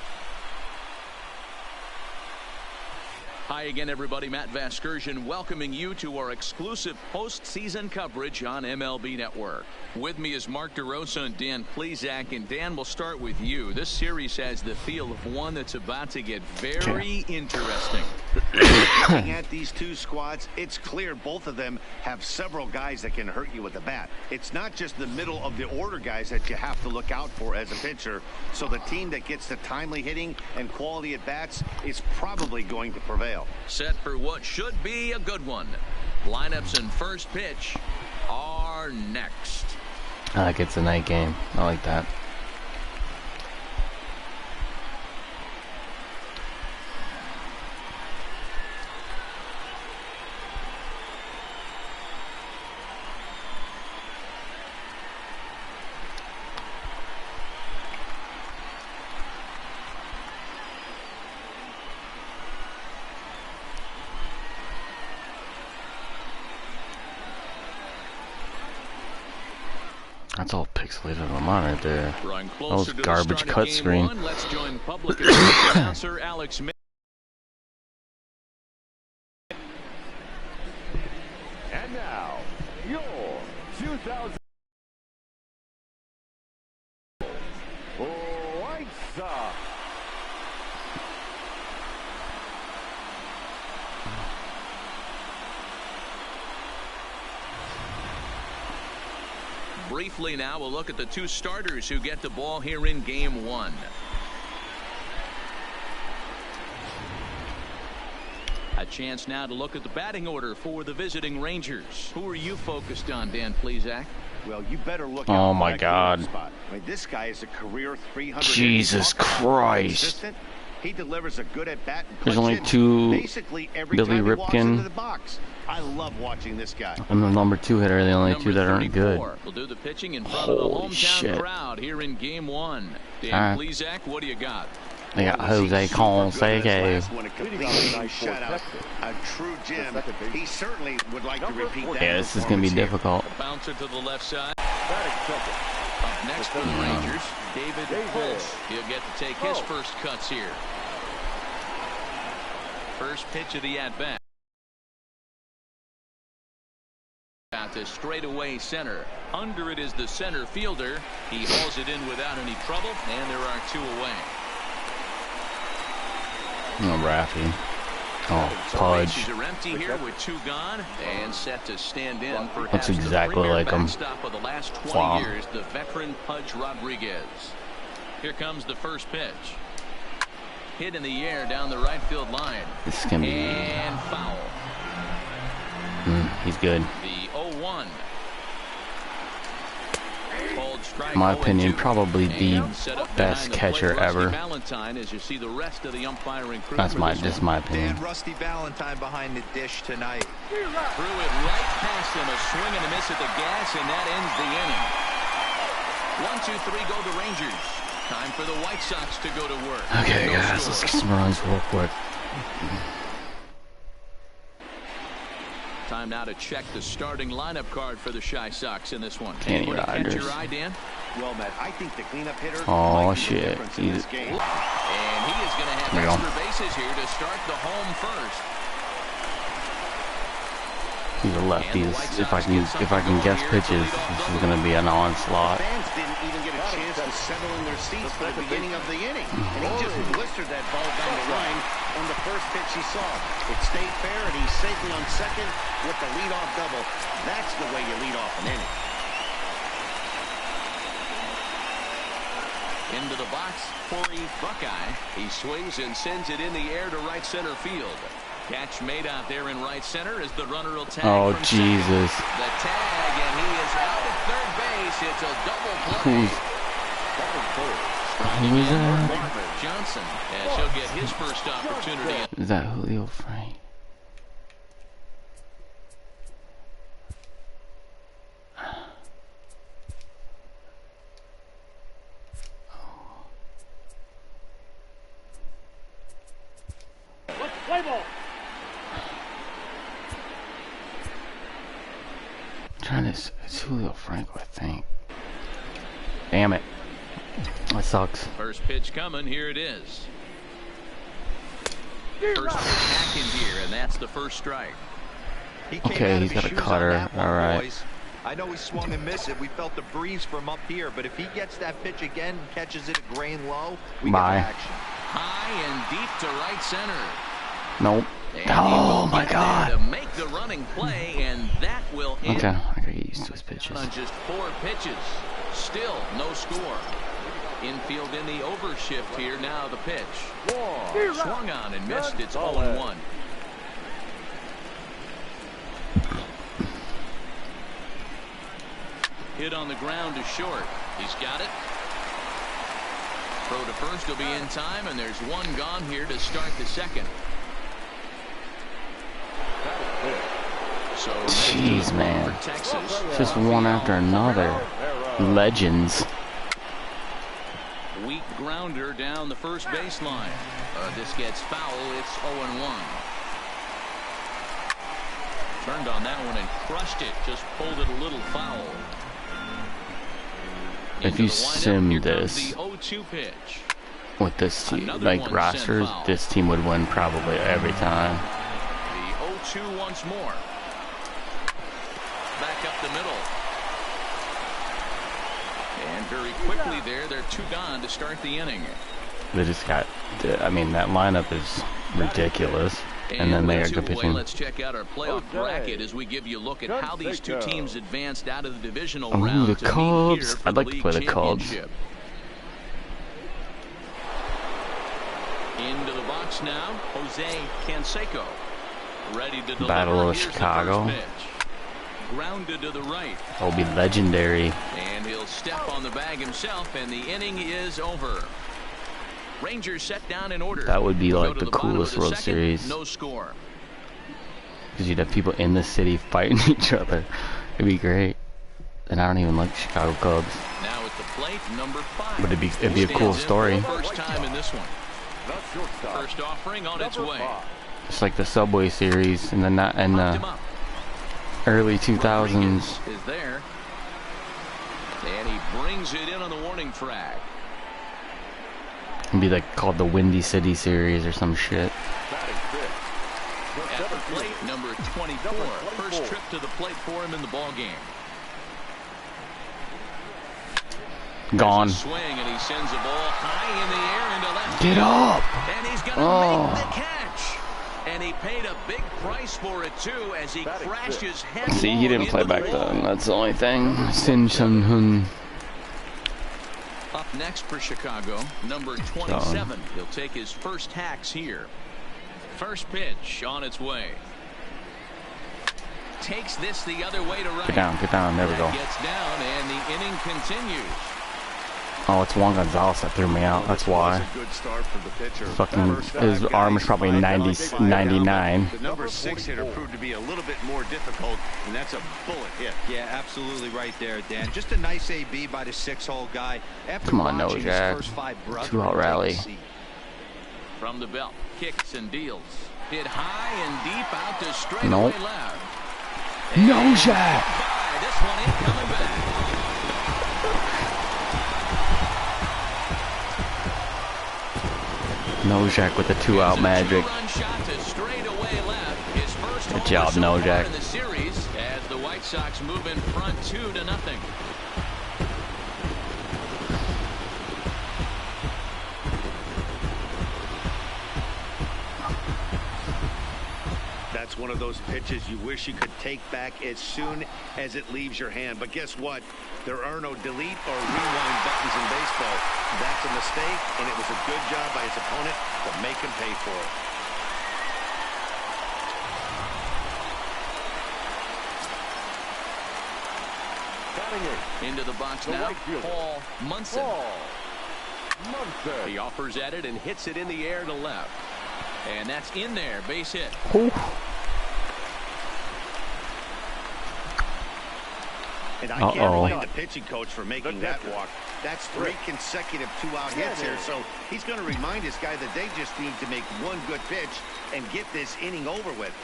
Hi again, everybody. Matt Vasgersian welcoming you to our exclusive postseason coverage on MLB Network. With me is Mark DeRosa and Dan Plesac. And Dan, we'll start with you. This series has the feel of one that's about to get very interesting. Looking at these two squads, it's clear both of them have several guys that can hurt you with the bat. It's not just the middle of the order guys that you have to look out for as a pitcher. So the team that gets the timely hitting and quality at bats is probably going to prevail. Set for what should be a good one. Lineups and first pitch are next. Like it's a night game. I like that. That's all pixelated on mine right there. That was garbage cut screen. Let's join public announcer Alex Smith. And now, your 2000 White Sox. Briefly now, we'll look at the two starters who get the ball here in game one. A chance now to look at the batting order for the visiting Rangers. Who are you focused on, Dan Plesac? Well, you better look. Oh my God! I mean, this guy is a career 300. Jesus Christ! He delivers a good at bat. There's only two. Basically every Billy time he walks into the Ripken. box. I love watching this guy. And the number 2 hitter, the only two that aren't good. Will do the pitching in front of the hometown crowd here in game one. Dan Plesac, what do you got? They got Jose Canseco. A true gem. He certainly would like to repeat that. Yeah, this is going to be difficult. Bouncer to the left side. Up next for the Rangers, David Pulse. He'll get to take his first cuts here. First pitch of the at-bat. Out to straightaway center. Under it is the center fielder. He hauls it in without any trouble, and there are two away. No, Raffy. Oh, Pudge. Bases are empty here with two gone and set to stand in. Looks exactly like him. Of the last 20 years, the veteran Pudge Rodriguez. Here comes the first pitch. Hit in the air down the right field line. This is gonna be and foul. He's good. The 0-1. In my opinion, probably the best catcher ever. As you see the rest of the umpiring crew. That's just my opinion. Rusty Valentine behind the dish tonight. Threw it right past him, a swing and a miss at the gas, and that ends the inning. 1, 2, 3, go the Rangers. Time for the White Sox to go to work. Okay, guys, let's get some runs real quick. Time now to check the starting lineup card for the Chi Sox in this one. Kenny Rogers. Catch your eye, Dan? Well, Matt, I think the cleanup hitter. Oh shit! And he is going to have extra bases here to start the home first. He's a lefty. If I can guess pitches, this is going to be an onslaught. Fans didn't even get a chance to settle in their seats for the beginning of the inning, and he just blistered that ball down the line on the first pitch he saw. It stayed fair, and he's safely on second with the leadoff double. That's the way you lead off an inning. Into the box, Corey Buckeye. He swings and sends it in the air to right center field. Catch made out there in right center as the runner will tag. Oh, Jesus. The tag, and he is out at third base. It's a double play. Who is that? Johnson, as he'll get his first opportunity. Is that Julio Frank? Play ball. It's Julio Franco, I think. Damn it. That sucks. First pitch coming. Here it is. First pitch back in here, and that's the first strike. Okay, he's got a cutter. All right. I know he swung and missed it. We felt the breeze from up here, but if he gets that pitch again and catches it at grain low, we get action. High and deep to right center. Nope. Oh my God. To make the running play, and that will end. Okay, I gotta get used to his pitches. On just 4 pitches, still no score. Infield in the overshift here. Now the pitch. Swung on and missed. It's 0-1. hit on the ground to short. He's got it. Throw to first will be in time, and there's one gone here to start the second. So jeez, man. Just one after another. Legends. Weak grounder down the first baseline. This gets foul. It's 0-1. Turned on that one and crushed it. Just pulled it a little foul. If you sim this with this team, like rosters, this team would win probably every time. The 0-2 once more. Back up the middle. And very quickly they're 2 gone to start the inning. They just got, I mean, that lineup is ridiculous. And then they are good pitching. Let's check out our playoff bracket as we give you a look at how these two teams advanced out of the divisional round. The Cubs. I'd like to play the Cubs. Into the box now, Jose Canseco. Ready to deliver. Battle of Chicago. Grounded to the right. That'll be legendary. And he'll step on the bag himself, and the inning is over. Rangers set down in order. That would be like the coolest World Series. No score. Because you'd have people in the city fighting each other. It'd be great. And I don't even like Chicago Cubs. Now at the plate, number 5. But it'd be a cool story. First time in this one. First offering on its way. It's like the Subway Series in the early 2000s. Is there. And he brings it in on the warning track. It'd be like called the Windy City Series or some shit. At the plate, number 24. First trip to the plate for him in the ball game. Gone. Swing, and he sends the ball high in the air into left. Get up! And he's gonna make the catch. And he paid a big price for it too as he crashes headlong. See, he didn't play back then. That's the only thing. Sin Chun Hun. Up next for Chicago, number 27. He'll take his first hacks here. First pitch on its way. Takes this the other way to right. Get down. There we go. Gets down, and the inning continues. Oh, it's Juan Gonzalez that threw me out. That's why. Good start for the pitcher. Fucking, his arm is probably 99. The number 6 hitter proved to be a little bit more difficult, and that's a bullet hit. Yeah, absolutely right there, Dan. Just a nice AB by the 6-hole guy. After come on, no, Jack. 2-out rally. From the belt, kicks and deals. Hit high and deep out to straightaway left. No, Jack. This one ain't coming back. Nojak with the 2-out magic. Good job, Nojak. As the White Sox move in front 2-0. That's one of those pitches you wish you could take back as soon as it leaves your hand. But guess what? There are no delete or rewind buttons in baseball. That's a mistake, and it was a good job by his opponent to make him pay for it. Into the box now, Paul Munson. He offers at it and hits it in the air to left. And that's in there, base hit. Ooh. And I can't blame the pitching coach for making that walk. That's 3 consecutive 2-out hits here, so he's going to remind his guy that they just need to make one good pitch and get this inning over with.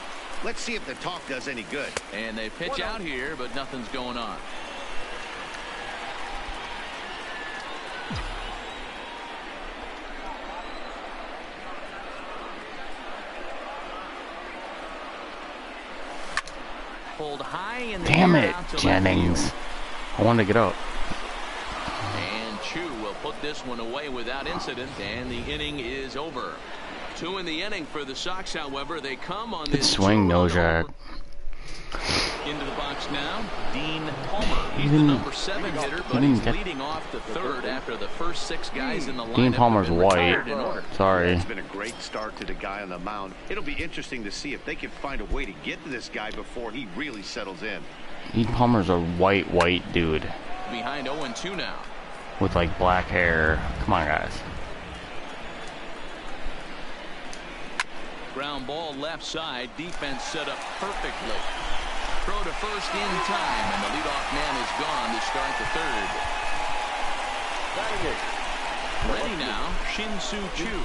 Let's see if the talk does any good. And they pitch out here, but nothing's going on. High in the damn it, Jennings. I wanted to get up. And Chu will put this one away without incident, and the inning is over. 2 in the inning for the Sox, however. They come on this swing, Nojak. Into the box now, Dean Palmer. He's the number 7 hitter, but he's leading off the 3rd after the first 6 guys in the lineup. Dean Palmer's white. Sorry. It's been a great start to the guy on the mound. It'll be interesting to see if they can find a way to get to this guy before he really settles in. Dean Palmer's a white dude. behind 0-2 now. With like black hair. Come on, guys. Ground ball left side. Defense set up perfectly. Throw to first in time, and the leadoff man is gone to start the third. Ready now, Shin-Soo Choo.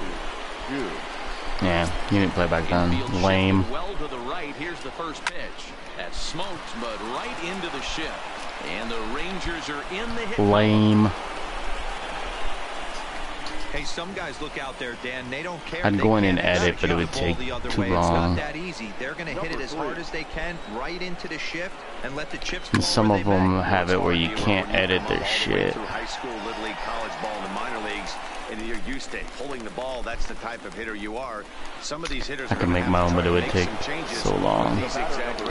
Yeah, he didn't play back then. Lame. Well to the right. Here's the first pitch. That's smoked, but right into the shift. And the Rangers are in the hit. Lame. Hey, some guys look out there, Dan. They don't care. I'd go in and edit, but it would take too long. It's not that easy. They're going to hit it as hard as they can right into the shift and let the chips. And some of them have it where you can't edit their shit. High school, little league, college ball, and the minor leagues, and you're used to pulling the ball. That's the type of hitter you are. Some of these hitters. I can make my own, but it would take so long.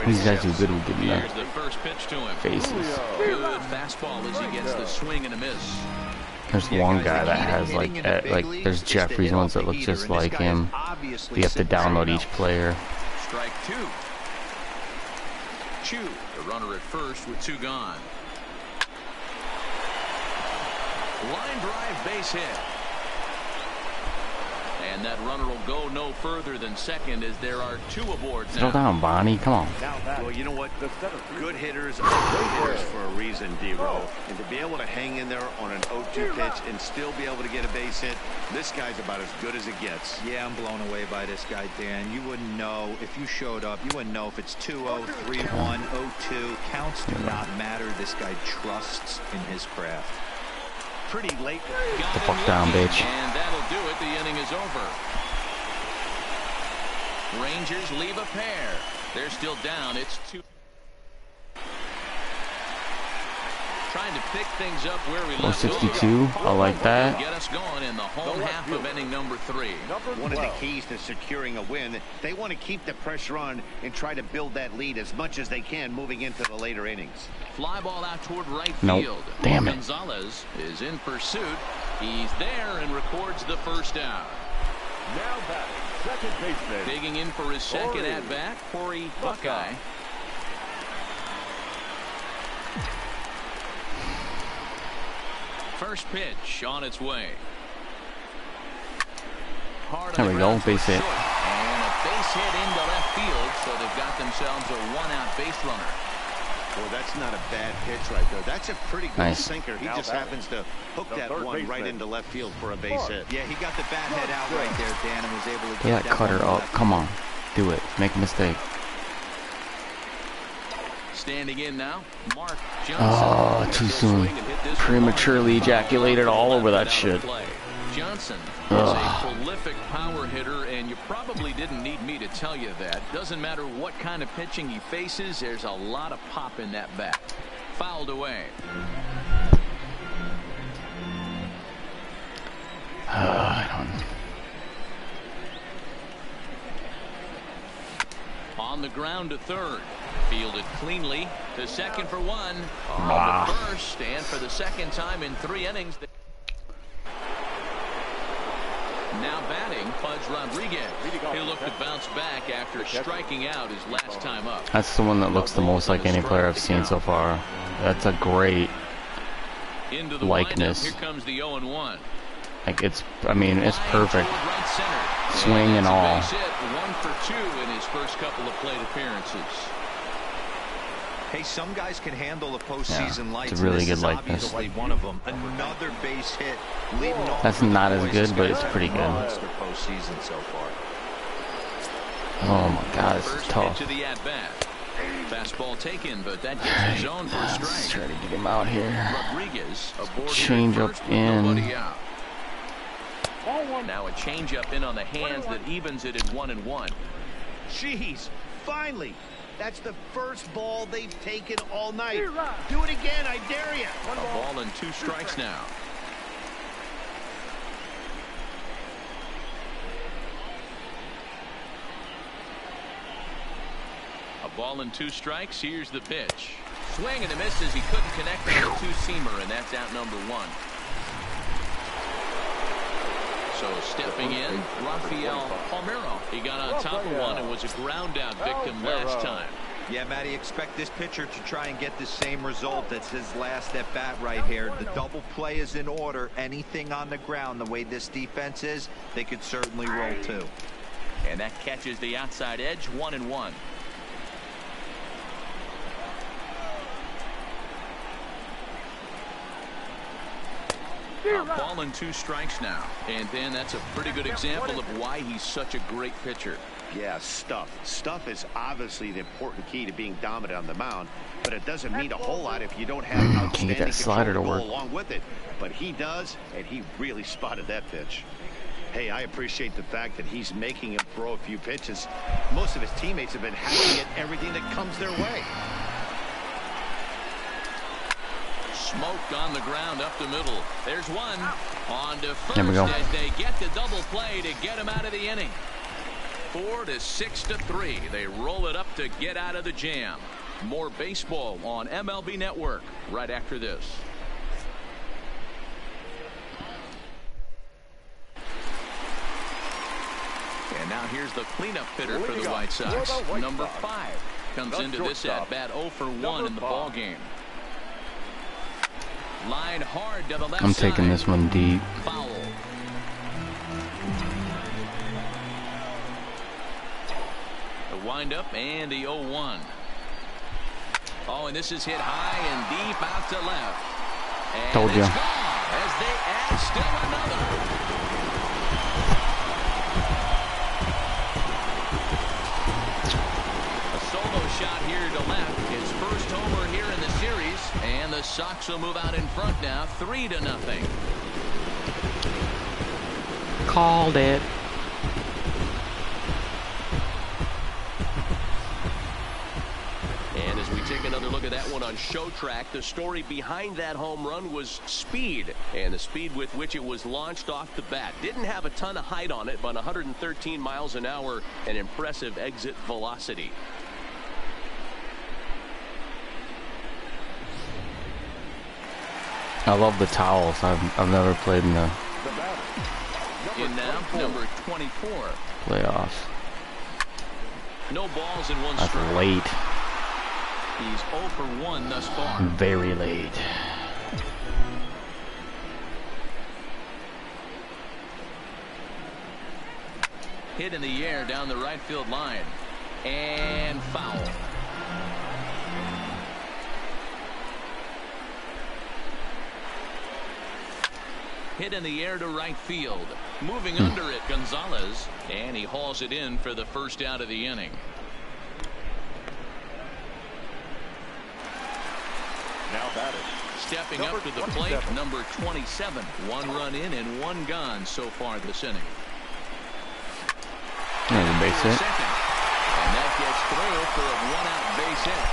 These guys who good will give me the first pitch to him. Faces. Good fastball as he gets the swing and a miss. There's one guy that has like there's Jeffrey's ones that look just like him. You have to download each player. Strike two. Chu, the runner at first with two gone. Line drive, base hit. And that runner will go no further than second as there are two aboard now. Settle down, Bonnie. Come on. Well, you know what? Good hitters are good hitters for a reason, D-Row. And to be able to hang in there on an 0-2 pitch and still be able to get a base hit, this guy's about as good as it gets. Yeah, I'm blown away by this guy, Dan. You wouldn't know if you showed up. You wouldn't know if it's 2-0, 3-1, 0-2. Counts do not matter. This guy trusts in his craft. Pretty late. Get the fuck down, bitch. And that'll do it. The inning is over. Rangers leave a pair. They're still down. It's 2. Trying to pick things up where we left 462. I like that. Get us going in the home half of inning number 3. One of the keys to securing a win, they want to keep the pressure on and try to build that lead as much as they can moving into the later innings. Fly ball out toward right nope. field. Damn it. Gonzalez is in pursuit. He's there and records the first out. Now back, second baseman. Digging in for his second at bat, Corey Buckeye. First pitch on its way. There we go, base hit. And a base hit into left field, so they've got themselves a one-out base runner. Well, that's not a bad pitch right there. That's a pretty good nice sinker. He just happens to hook that one right into left field for a base hit. Yeah, he got the bat head out right there, Dan, and was able to get that cutter up. Come on, do it. Make a mistake. Standing in now, Mark Johnson. Oh, too soon. Prematurely ejaculated all over that shit. Johnson is a prolific power hitter, and you probably didn't need me to tell you that. Doesn't matter what kind of pitching he faces, there's a lot of pop in that bat. Fouled away. I don't. On the ground to third. Fielded cleanly to second for one. On the first, and for the second time in 3 innings. Now batting, Pudge Rodriguez. He'll look to bounce back after striking out his last time up. That's the one that looks the most like any player I've seen so far. That's a great likeness. Here comes the 0-1. Like I mean, it's perfect. Swing and all. 1 for 2 in his first couple of plate appearances. Hey, some guys can handle the postseason lights. It's a really good likeness. likeness. One of them. Another base hit. That's not as good, but it's pretty good. Postseason so far. Oh my God, this is tough. To the at-bat. Fastball taken, but that gets his zone for a strike. Let's try to get him out here. Rodriguez aboard change up in. Now a change up in on the hands that evens it at 1-1. Jeez, finally. That's the first ball they've taken all night. Do it again, I dare you. A ball and 2 strikes now. A ball and 2 strikes. Here's the pitch. Swing and a miss as he couldn't connect on the 2-seamer, and that's out number 1. So stepping in, Rafael Palmeiro. He got on top of one and was a ground out victim last time. Yeah, Matty, expect this pitcher to try and get the same result as his last at bat right here. The double play is in order. Anything on the ground, the way this defense is, they could certainly roll too. And that catches the outside edge, 1-1. Ball and 2 strikes now. And then that's a pretty good example of why he's such a great pitcher. Yeah, stuff. Stuff is obviously the important key to being dominant on the mound, but it doesn't mean a whole lot if you don't have outstanding that slider to control work along with it. But he does, and he really spotted that pitch. Hey, I appreciate the fact that he's making him throw a few pitches. Most of his teammates have been hacking at everything that comes their way. Smoked on the ground up the middle. There's one. On to first There we go. as they get the double play to get him out of the inning. 4-6-3. They roll it up to get out of the jam. More baseball on MLB Network right after this. And now here's the cleanup hitter for the White Sox. Number 5 comes into this at bat 0 for 1 in the ball game. Line hard to the left I'm taking side. this one deep. Foul. The windup and the 0-1. Oh, and this is hit high and deep out to left. And Told you. it's gone as they add still another. A solo shot here to left. His first homer here in the series, and the Sox will move out in front now, 3-0. Called it. And as we take another look at that one on Show Track, the story behind that home run was speed, and the speed with which it was launched off the bat. Didn't have a ton of height on it, but 113 miles an hour, an impressive exit velocity. I love the towels. I've never played in the In now, number 24. playoffs. No balls in one That's strike. late. He's 0 for 1 thus far. Very late. Hit in the air down the right field line. And foul. Hit in the air to right field. Moving under it, Gonzalez. And he hauls it in for the first out of the inning. Now batted. Stepping up to the plate, number 27. 1 run in and 1 gone so far this inning. There's a base hit. Second. And that gets through for a 1-out base hit.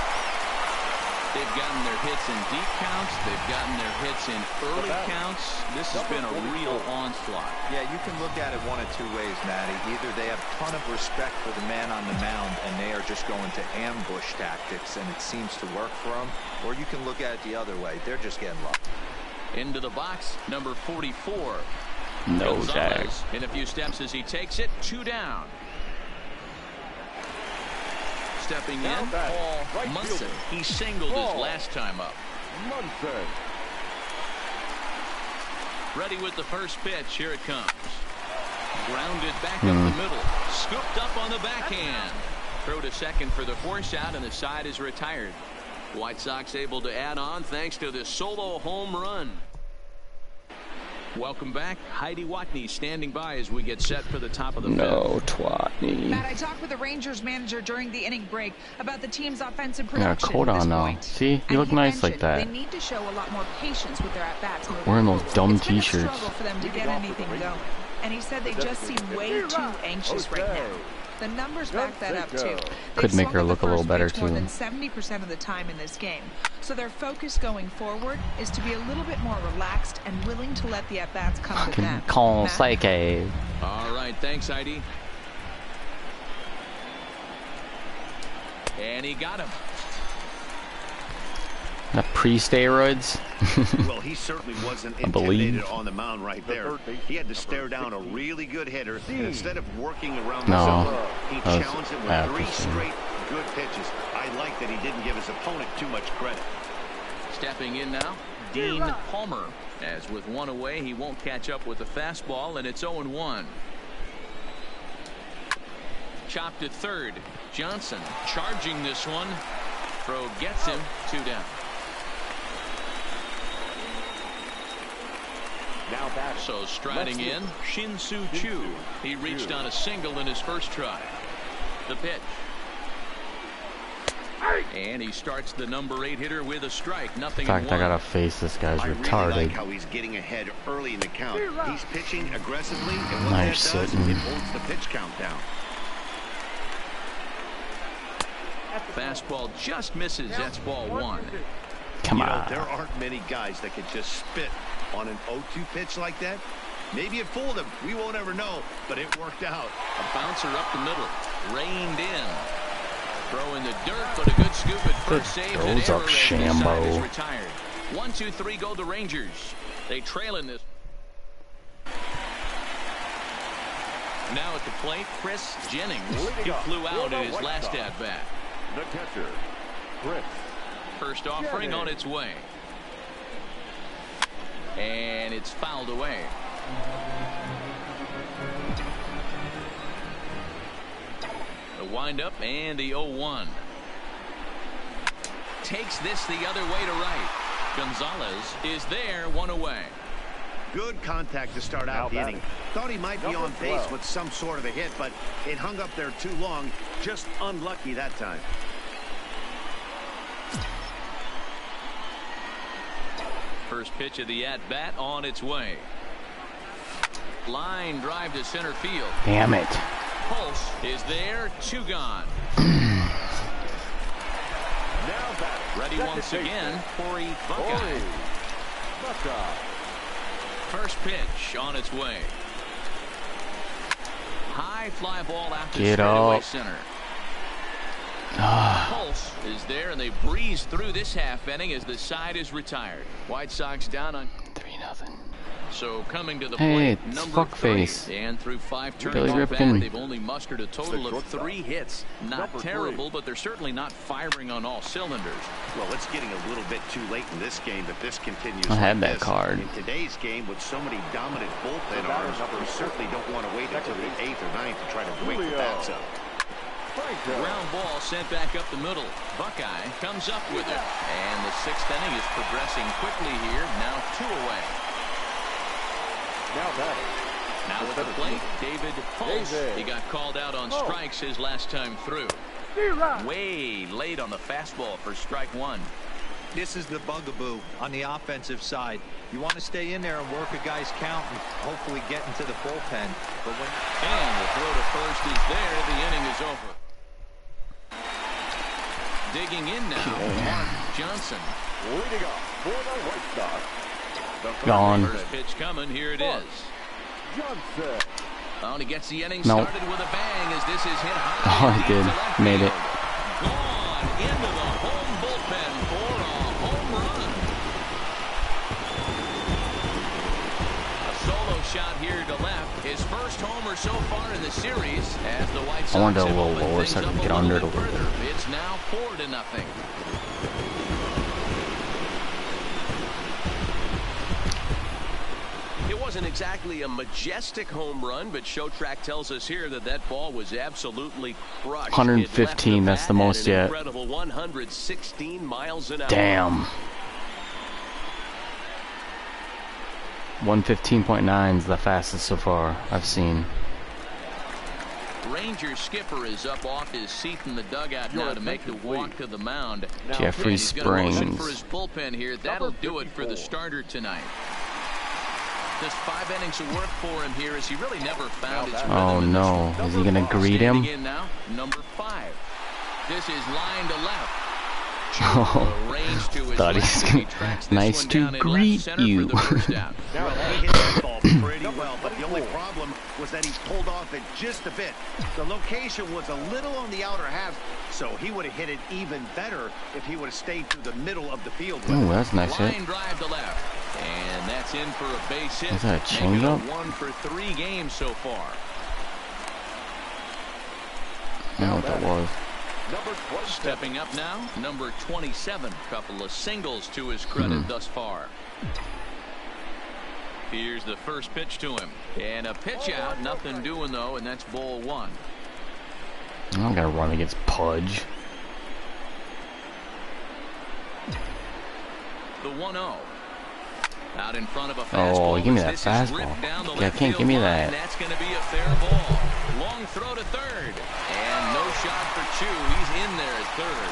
They've gotten their hits in deep counts. They've gotten their hits in early counts. This has been a real onslaught. Yeah, you can look at it one of 2 ways, Matty. Either they have a ton of respect for the man on the mound and they are just going to ambush tactics and it seems to work for them, or you can look at it the other way. They're just getting lucky. Into the box, number 44. No tag. Gonzalez in a few steps as he takes it. 2 down. Stepping in, Paul Munson. He singled his last time up. Munson. Ready with the first pitch. Here it comes. Grounded back up the middle. Scooped up on the backhand. Throw to second for the force out, and the side is retired. White Sox able to add on thanks to the solo home run. Welcome back. Heidi Watney standing by as we get set for the top of the No, fifth. Twatney. Matt, I talked with the Rangers manager during the inning break about the team's offensive I got a production coat at this on now. point. See? You look And he nice like mentioned that. They need to show a lot more patience with their at-bats moving Wearing those forward. dumb It's been a t-shirts. struggle for them to get anything going. And he said they just seem way too anxious right now. The numbers back that up too. Could They've make her swung at look the a little first better, pitch more too. than 70% of the time in this game. So their focus going forward is to be a little bit more relaxed and willing to let the at-bats come to them. Call Matt? Psyche. All right, thanks, Heidi. And he got him. The pre-steroids. Well, he certainly wasn't I believe. intimidated on the mound right there. He had to stare down a really good hitter, and instead of working around No, the zone, he that was challenged him with after 3 some- straight good pitches. I I like that he didn't give his opponent too much credit. Stepping in now, Dean Palmer. As with one away, he won't catch up with the fastball, and it's 0-1. Chopped to third. Johnson charging this one. Throw gets him. 2 down. Now back. So striding in, Shin-Soo Choo. He reached on a single in his first try. The pitch. And he starts the number 8 hitter with a strike. Nothing. In fact, I gotta face this guy's retarded. I really like how he's getting ahead early in the count. He's pitching aggressively, and what nice that does, sitting. it holds the pitch count down. Fastball just misses. That's ball 1. Come on. There aren't many guys that can just spit on an 0-2 pitch like that. Maybe it fooled him. We won't ever know, but it worked out. A bouncer up the middle. Reined in. Throw in the dirt, but a good scoop at first. Save goes up Shambo. Retired. 1-2-3 go the Rangers. They trail in this. Now at the plate, Chris Jennings. He flew out in his last at bat. The catcher, Chris. First offering on its way. And it's fouled away. The windup and the 0-1. Takes this the other way to right. Gonzalez is there, 1 away. Good contact to start out the inning. Thought he might be on base with some sort of a hit, but it hung up there too long. Just unlucky that time. First pitch of the at-bat on its way. Line drive to center field. Damn it. Pulse is there, 2 gone. Ready once again, Corey Buckeye. First pitch on its way. High fly ball out to straightaway center. Pulse is there, and they breeze through this half inning as the side is retired. White Sox down on 3-0. So coming to the hey, plate, number 3, and through 5 turns off bat, they've only mustered a total of 3 hits. Not terrible, but they're certainly not firing on all cylinders. Well, it's getting a little bit too late in this game if this continues. I had that card. In today's game, with so many dominant bullpen arms, we certainly don't want to wait until the 8th or 9th to try to wake the bats up. Ground ball sent back up the middle. Buckeye comes up with it. And the 6th inning is progressing quickly here. Now 2 away. Now at the plate, David Pulse. He got called out on strikes his last time through. Way late on the fastball for strike 1. This is the bugaboo on the offensive side. You want to stay in there and work a guy's count and hopefully get into the bullpen. But when and the throw to first is there. The inning is over. Digging in now, Mark Johnson. Leading off for the White Sox. Gone. First pitch coming. Here it is. Johnson. Oh, and he gets the inning started with a bang as this is hit high. Oh, he did. Made it. Gone into the home bullpen for a home run. A solo shot here to left. His first homer so far in the series as the White Sox. I wanted a little lower so I could get under it a little bit. It's now 4-0. It wasn't exactly a majestic home run, but ShowTrack tells us here that that ball was absolutely crushed. 115, that's the most yet. Incredible 116 miles an hour. Damn. 115.9 is the fastest so far I've seen. Ranger skipper is up off his seat in the dugout now to make the walk to the mound. Jeffrey Springs. He's for his bullpen here. That'll do it for the starter tonight. Just 5 innings of work for him here as he really never found his rhythm. Oh no, is he going to greet him? In now, number 5. This is line to left. Oh, thought he's going to nice to greet you. Well, he hit that ball pretty well, but the only problem was that he pulled off it just a bit. The location was a little on the outer half, so he would have hit it even better if he would have stayed through the middle of the field. Oh, that's a nice hit. Line drive to left. And that's in for a base hit. Is that a changeup? 1 for 3 games so far. I don't know what that was. Stepping up now, number 27. Couple of singles to his credit thus far. Here's the first pitch to him. And a pitch out. Nothing doing, though, and that's ball one. I'm going to run against Pudge. The 1-0. Out in front of a fastball. Oh, give me that fastball. Yeah, can't give me that. That's going to be a fair ball. Long throw to third. And no shot for Chu. He's in there at third.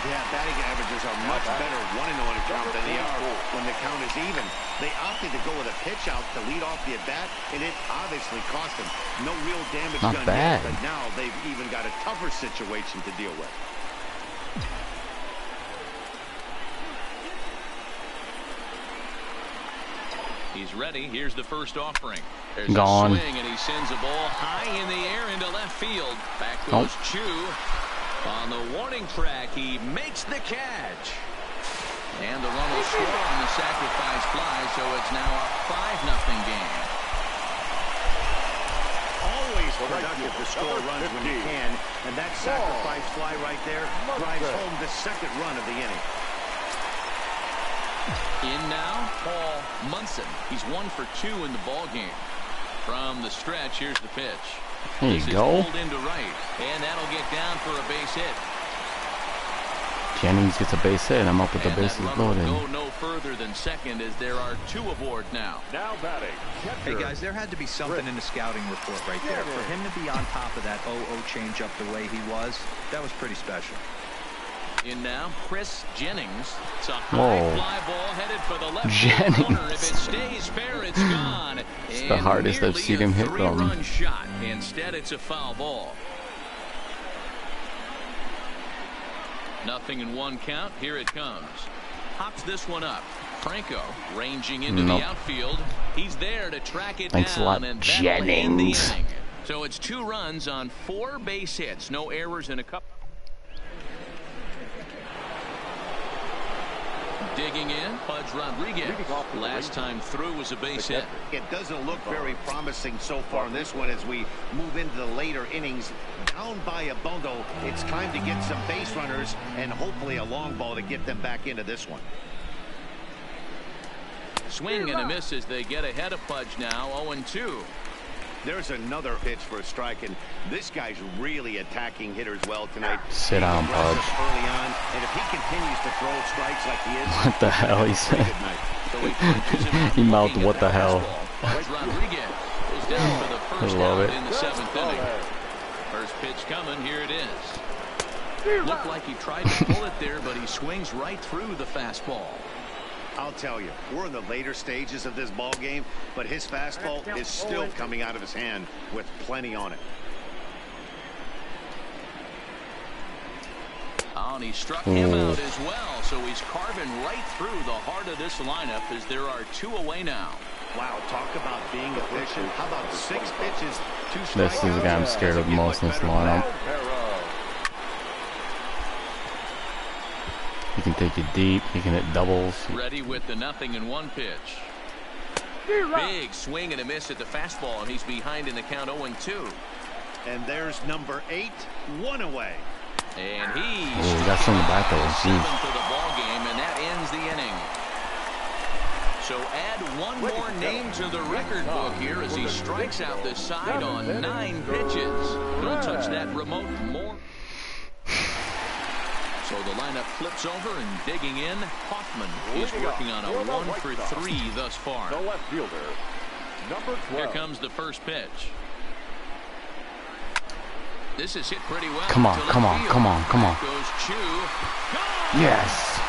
Yeah, batting averages are much better 1-0 in a count than they are when the count is even. They opted to go with a pitch out to lead off the at-bat, and it obviously cost them. No real damage done yet, but now they've even got a tougher situation to deal with. He's ready. Here's the first offering. There's Gone. A swing, and he sends a ball high in the air into left field. Back goes Chu. On the warning track, he makes the catch. And the run will score on the sacrifice fly, so it's now a 5-0 game. Always productive to score runs when you can, and that sacrifice fly right there drives home the second run of the inning. In now, Paul Munson. He's 1 for 2 in the ball game. From the stretch, here's the pitch. There you go. Pulled into right, and that'll get down for a base hit. Jennings gets a base hit. I'm up with the bases loaded. Go no further than second as there are 2 aboard now. Now batting. Hey guys, there had to be something in the scouting report right there. For him to be on top of that 0-0 changeup the way he was, that was pretty special. In now, Chris Jennings. It's a high fly ball headed for the left corner. If it stays fair, it's gone. It's the hardest I've seen him hit from. 3-run shot. Instead, it's a foul ball. 0-1 count. Here it comes. Pops this one up. Franco ranging into the outfield. He's there to track it Thanks down. A lot, and Jennings. So it's 2 runs on 4 base hits. No errors in a couple. Digging in, Pudge Rodriguez. Last time through was a base hit. It doesn't look very promising so far in this one as we move into the later innings. Down by a bundle, it's time to get some base runners and hopefully a long ball to get them back into this one. Swing and a miss as they get ahead of Pudge now, 0-2. There's another pitch for a strike, and this guy's really attacking hitters well tonight. Sit down, Pudge. Early on, and if he continues to throw strikes like he is, what the hell he said? He mouthed what the hell. Pudge Rodriguez is down for the first out in the 7th inning. First pitch coming, here it is. Looked like he tried to pull it there, but he swings right through the fastball. I'll tell you, we're in the later stages of this ball game, but his fastball is still coming out of his hand with plenty on it. Oh, and he struck him out as well, so he's carving right through the heart of this lineup as there are 2 away now. Wow, talk about being efficient. How about 6 pitches, 2 strikeouts? This is the guy I'm scared of most in this lineup. He can take it deep. He can hit doubles. Ready with the 0-1 pitch. Big swing and a miss at the fastball, and he's behind in the count 0-2. And there's number 8, 1 away. And he got some in the back of him. For the ball game, and that ends the inning. So add 1 more name to the record book here as he strikes out the side on 9 pitches. Don't touch that remote more. So the lineup flips over and digging in. Hoffman is working on a 1 for 3 thus far. The left fielder, number 12. Here comes the first pitch. This is hit pretty well. Come on, come on, come on, come on. Goes Chu. Yes.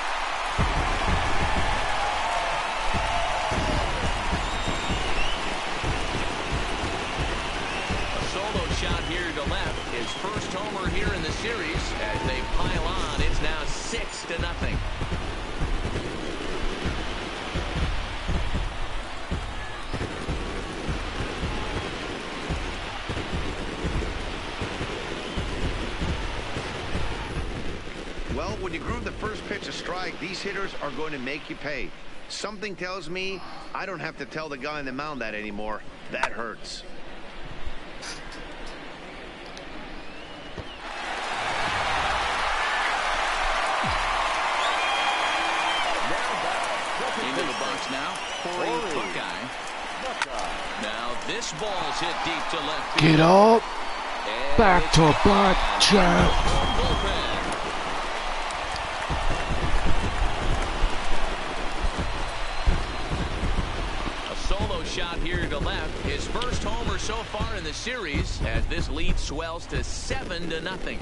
Shot here to left. His first homer here in the series. As they pile on, it's now 6-0. Well, when you groove the first pitch a strike, these hitters are going to make you pay. Something tells me I don't have to tell the guy on the mound that anymore. That hurts. base now. Corey Buckeye. Now this ball's hit deep to left field. Get up. Back to back, champ. A solo shot here to left. His first homer so far in the series as this lead swells to 7-0.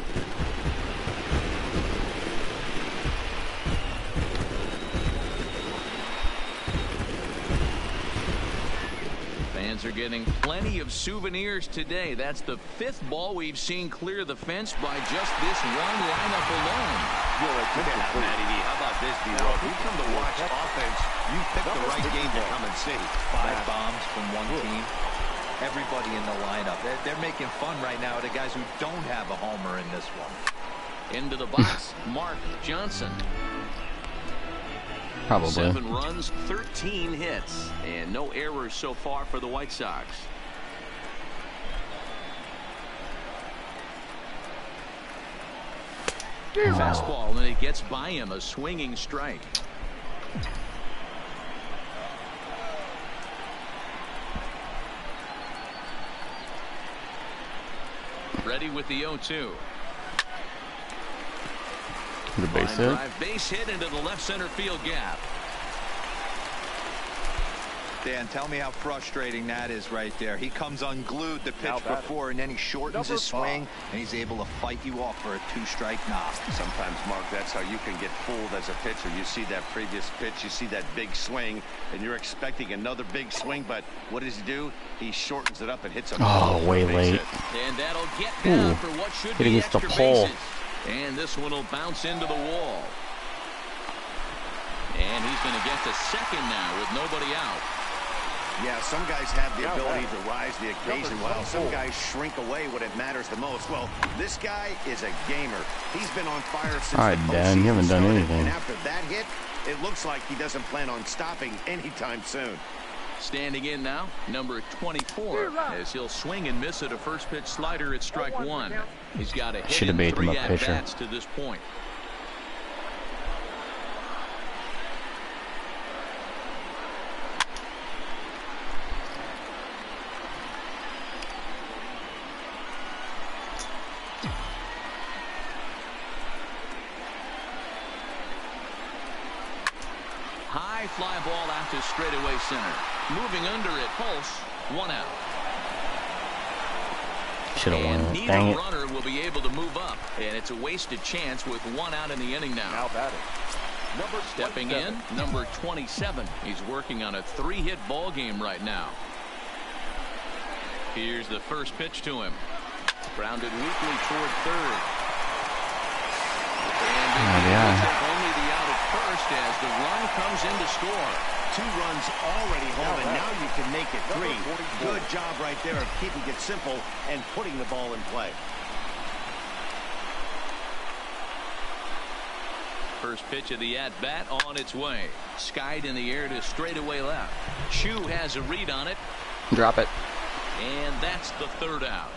Are getting plenty of souvenirs today. That's the 5th ball we've seen clear the fence by just this one lineup alone. Look at that, Matty D. How about this, D-Row? If you come to watch offense, you pick the right game to come and see. 5 bombs from one team. Everybody in the lineup. They're making fun right now of the guys who don't have a homer in this one. Into the box, Mark Johnson. Probably. 7 runs, 13 hits, and no errors so far for the White Sox. Fastball, and it gets by him, a swinging strike. Ready with the 0-2. The base hit. Base hit into the left center field gap. Dan, tell me how frustrating that is right there. He comes unglued the pitch before, and then he shortens his swing, and he's able to fight you off for a 2-strike knock. Sometimes, Mark, that's how you can get fooled as a pitcher. You see that previous pitch, you see that big swing, and you're expecting another big swing, but what does he do? He shortens it up and hits a way late. And that'll get down for what should be against the extra pole. bases. And this one will bounce into the wall. And he's going to get to second now with nobody out. Yeah, some guys have the ability to rise the occasion while some guys shrink away when it matters the most. Well, this guy is a gamer. He's been on fire since All right, Dan, you haven't done anything. And after that hit, it looks like he doesn't plan on stopping anytime soon. Standing in now, number 24, as he'll swing and miss at a first pitch slider at strike 1. He's got a hit in 3 at-bats to this point. High fly ball out to straightaway center. Moving under it, Pulse, 1 out. Should have won. Neither Dang it. runner will be able to move up, and it's a wasted chance with 1 out in the inning now. Stepping in, number 27. He's working on a 3-hit ball game right now. Here's the first pitch to him. Grounded weakly toward third. And only the out at first as the run comes in to score. 2 runs already home, and now you can make it 3. Good job right there of keeping it simple and putting the ball in play. First pitch of the at-bat on its way. Skied in the air to straightaway left. Chu has a read on it. Drop it. And that's the 3rd out.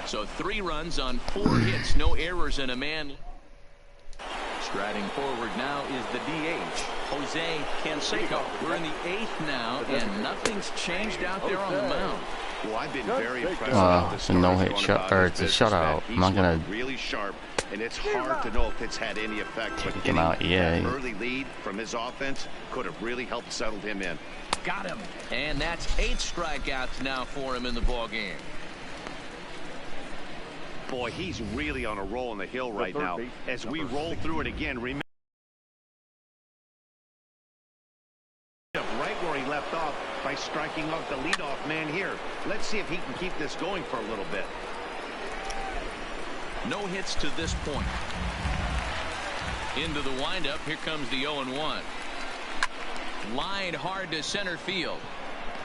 So 3 runs on 4 hits, no errors, and a man. Striding forward now is the DH, Jose Canseco. We're in the 8th now, and nothing's changed out there on the mound. Well, I've been very impressed. It's a no-hit shut, or it's a shutout. I'm not gonna. Really sharp, and it's hard to know if it's had any effect. But him out, that early lead from his offense could have really helped settle him in. Got him, and that's 8 strikeouts now for him in the ball game. Boy, he's really on a roll in the hill right now. As we roll through it again, remember right where he left off by striking off the leadoff man here. Let's see if he can keep this going for a little bit. No hits to this point. Into the windup, here comes the 0-1. Line hard to center field.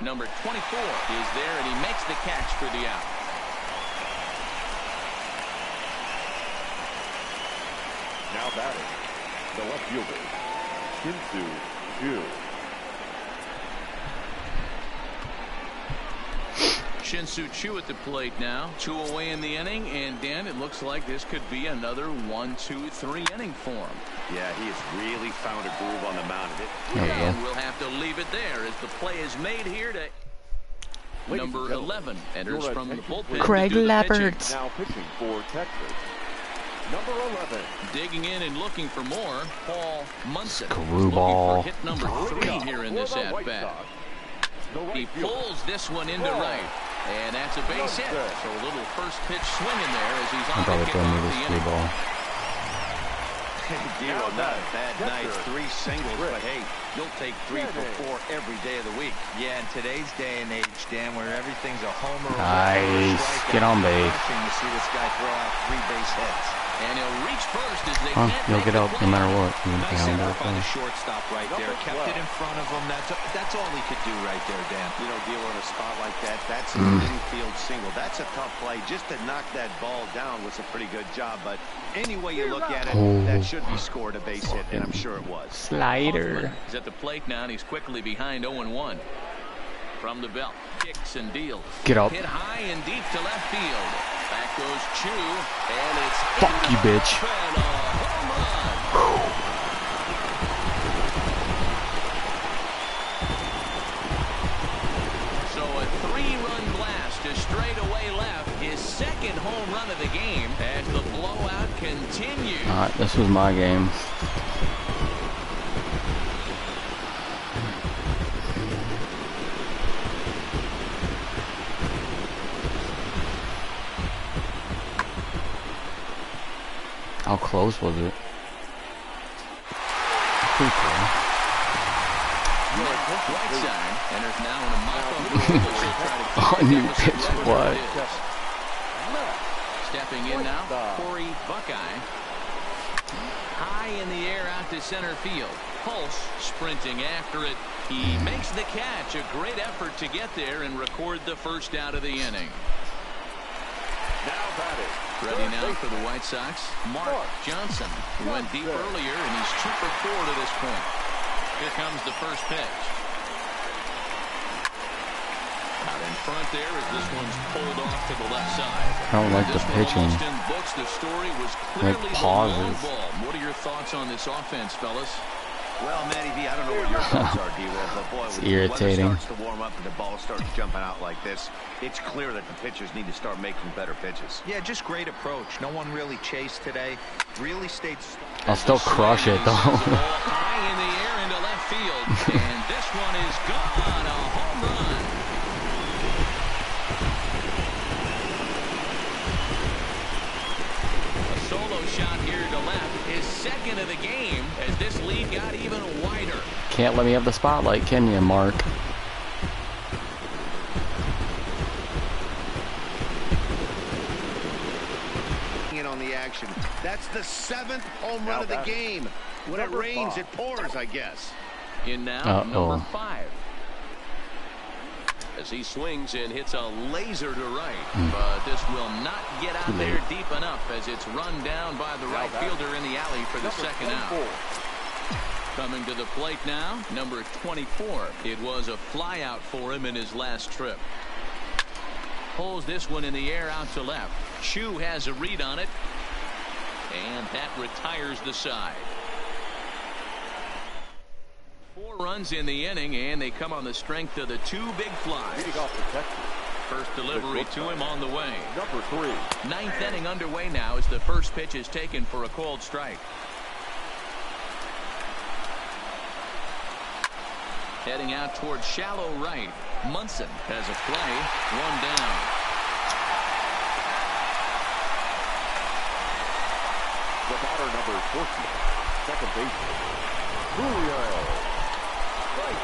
Number 24 is there, and he makes the catch for the out. Now batting, the left fielder, Shin-Soo Choo at the plate now. 2 away in the inning, and Dan, it looks like this could be another 1-2-3 inning for him. Yeah, he has really found a groove on the mound. And we'll have to leave it there as the play is made here to number 11 enters from the bullpen. Craig Lepperts. Now pitching for Texas. Number 11. Digging in and looking for more, Paul Munson. Screwball. Hit number 3 here in this at-bat. He pulls this one into right. And that's a base hit. So a little first pitch swinging there as he's on the kickoff of the inning. Giro, not a bad night. 3 singles, but hey, you'll take 3 for 4 every day of the week. Yeah, in today's day and age, Dan, where everything's a homer. Nice. Get on base. You see this guy throw out 3 base hits. And he'll reach first as they You'll get up no matter what. Nice effort by the shortstop right there. Kept it in front of him. That's all he could do right there, Dan. You know, Giro, in a spot like that, that's an infield single. That's a tough play. Just to knock that ball down was a pretty good job. But any way you look at it, that should be scored a base hit, and I'm sure it was. Slider. He's at the plate now, and he's quickly behind 0-1. From the belt, kicks and deals. Get up. Hit high and deep to left field. Back goes Chu, and it's fuck you, bitch. So a 3-run blast to straightaway left, his second home run of the game as the blowout continues. All right, this was my game. How close was it? Pretty cool. Whiteside enters now in a mop-up. On you pitch what? Stepping in now, Corey Buckeye. High in the air out to center field. Pulse sprinting after it. He makes the catch. A great effort to get there and record the first out of the inning. Now batting. Ready now for the White Sox, Mark Johnson. He went deep earlier, and he's 2 for 4 to this point. Here comes the first pitch. Out in front there as this one's pulled off to the left side. I don't like the pitching. The story was clearly like pauses. the long ball. What are your thoughts on this offense, fellas? Well, Matty V, I don't know what your thoughts are, D-Will, but boy, when irritating. the weather starts to warm up and the ball starts jumping out like this, it's clear that the pitchers need to start making better pitches. Yeah, just great approach. No one really chased today. Really stayed. I'll still crush it, though. High in the air into left field, and this one is gone. A home run. A solo shot here to left. His second of the game as this lead got even wider. Can't let me have the spotlight, can you, Mark? In on the action. That's the 7th home run of the game. When it rains, it pours, I guess. In now, number 5. As he swings and hits a laser to right. But this will not get out there deep enough as it's run down by the right fielder in the alley for the second out. Coming to the plate now, number 24. It was a fly out for him in his last trip. Pulls this one in the air out to left. Chu has a read on it. And that retires the side. 4 runs in the inning, and they come on the strength of the 2 big flies. First delivery to him on the way. Number 3. 9th inning underway now as the first pitch is taken for a called strike. Heading out towards shallow right. Munson has a play. 1 down. The batter, number 14, second baseman, Julio.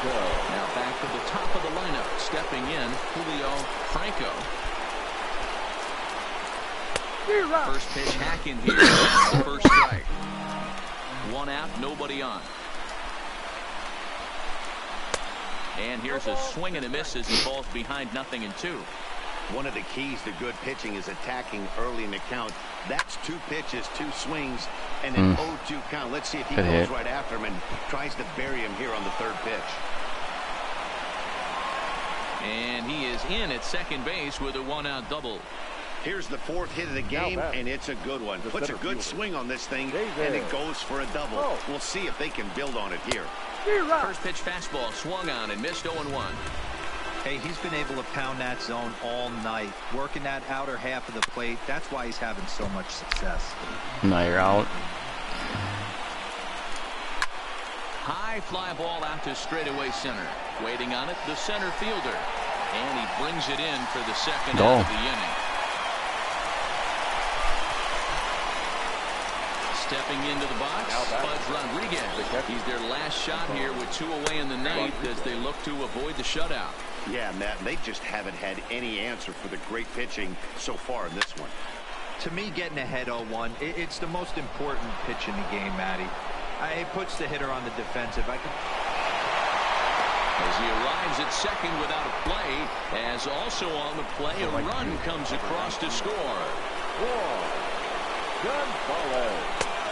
Now back to the top of the lineup. Stepping in, Julio Franco. First pitch hack in here. First strike. 1 out, nobody on. And here's a swing and a miss as he falls behind 0-2. One of the keys to good pitching is attacking early in the count. That's 2 pitches, 2 swings, and an 0-2 count. Let's see if he goes right after him and tries to bury him here on the 3rd pitch. And he is in at second base with a 1-out double. Here's the 4th hit of the game, and it's a good one. Puts a good swing on this thing, and it goes for a double. We'll see if they can build on it here. First pitch fastball swung on and missed 0-1. Hey, he's been able to pound that zone all night, working that outer half of the plate. That's why he's having so much success. Now you're out. High fly ball out to straightaway center. Waiting on it, the center fielder. And he brings it in for the second out of the inning. Stepping into the box, Fudge Rodriguez. He's their last shot here with 2 away in the 9th as they look to avoid the shutout. Yeah, Matt, they just haven't had any answer for the great pitching so far in this one. To me, getting ahead 0-1, it's the most important pitch in the game, Matty. It puts the hitter on the defensive. As he arrives at second without a play, as also on the play, a run comes across to score.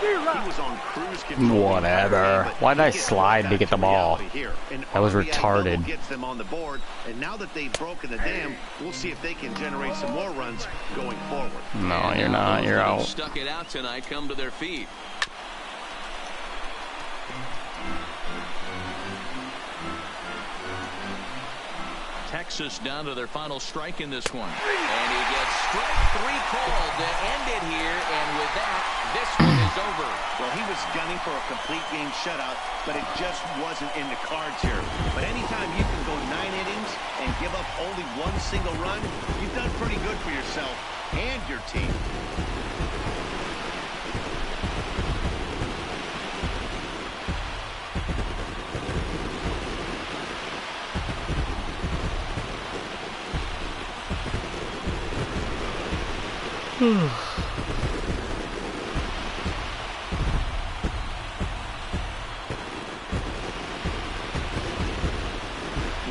He was on cruise control. Whatever. Why did I slide to get the ball? That was retarded. Gets them on the board, and now that they've broken the dam, we'll see if they can generate some more runs going forward. No, you're not. You're out. Stuck it out tonight. Come to their feet. Texas down to their final strike in this one. And he gets strike 3 called to end it here. And with that, this one is over. Well, he was gunning for a complete game shutout, but it just wasn't in the cards here. But anytime you can go 9 innings and give up only 1 single run, you've done pretty good for yourself and your team.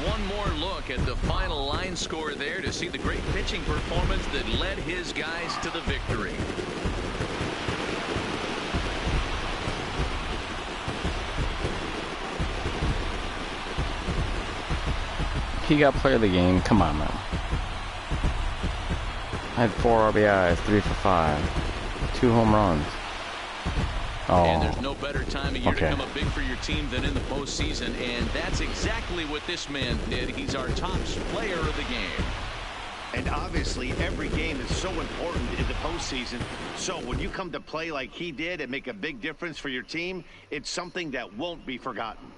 One more look at the final line score there to see the great pitching performance that led his guys to the victory. He got player of the game. Come on, man. I had 4 RBIs, 3 for 5, 2 home runs. Oh. And there's no better time of year to come up big for your team than in the postseason, and that's exactly what this man did. He's our top player of the game. And obviously, every game is so important in the postseason. So when you come to play like he did and make a big difference for your team, it's something that won't be forgotten.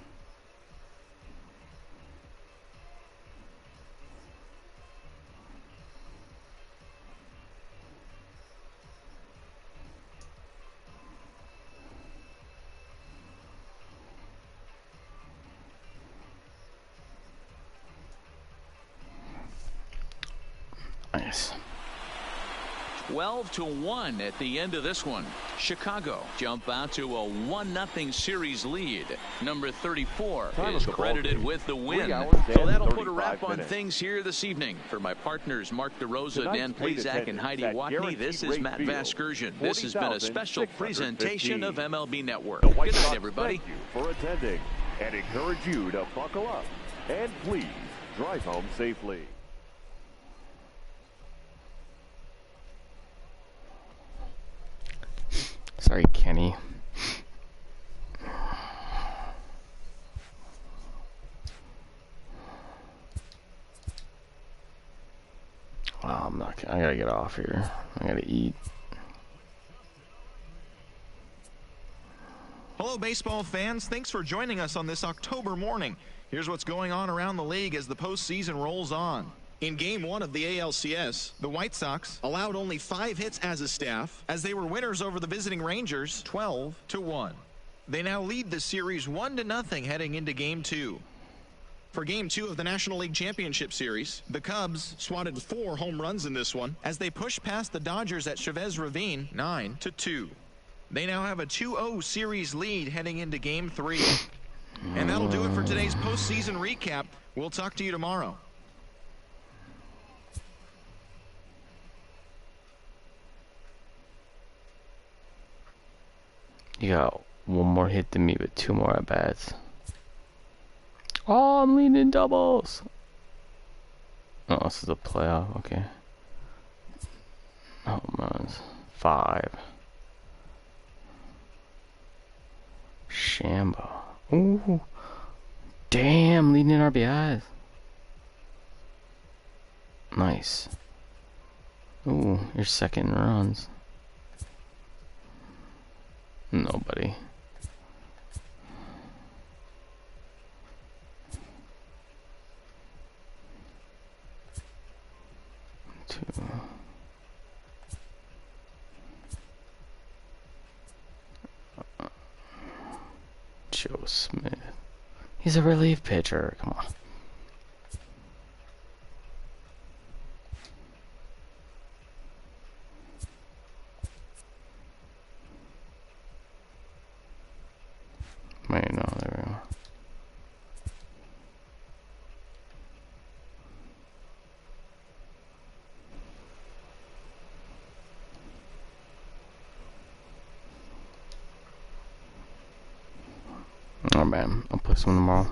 Nice. 12-1 at the end of this one. Chicago jump out to a 1-0 series lead. Number 34 is credited with the win. So that'll put a wrap on things here this evening. For my partners Mark DeRosa, Dan Plezak, and Heidi Watney, this is Matt Vasgersian. This has been a special presentation of MLB Network. Good night, everybody. Thank you for attending and encourage you to buckle up and please drive home safely. Sorry, Kenny. Wow, I'm not. I gotta get off here. I gotta eat. Hello, baseball fans. Thanks for joining us on this October morning. Here's what's going on around the league as the postseason rolls on. In Game 1 of the ALCS, the White Sox allowed only 5 hits as a staff, as they were winners over the visiting Rangers 12-1. They now lead the series 1-0 heading into Game 2. For Game 2 of the National League Championship Series, the Cubs swatted 4 home runs in this one as they pushed past the Dodgers at Chavez Ravine 9-2. They now have a 2-0 series lead heading into Game 3. And that'll do it for today's postseason recap. We'll talk to you tomorrow. You got 1 more hit than me with 2 more at bats. Oh, I'm leading doubles. Oh, this is a playoff. Okay. home runs. 5. Shambo. Ooh. Damn, leading in RBIs. Nice. Ooh, you're second in runs. Nobody. Joe Smith. He's a relief pitcher. Come on. Wait, no, there we go. Oh man, I'll play some tomorrow.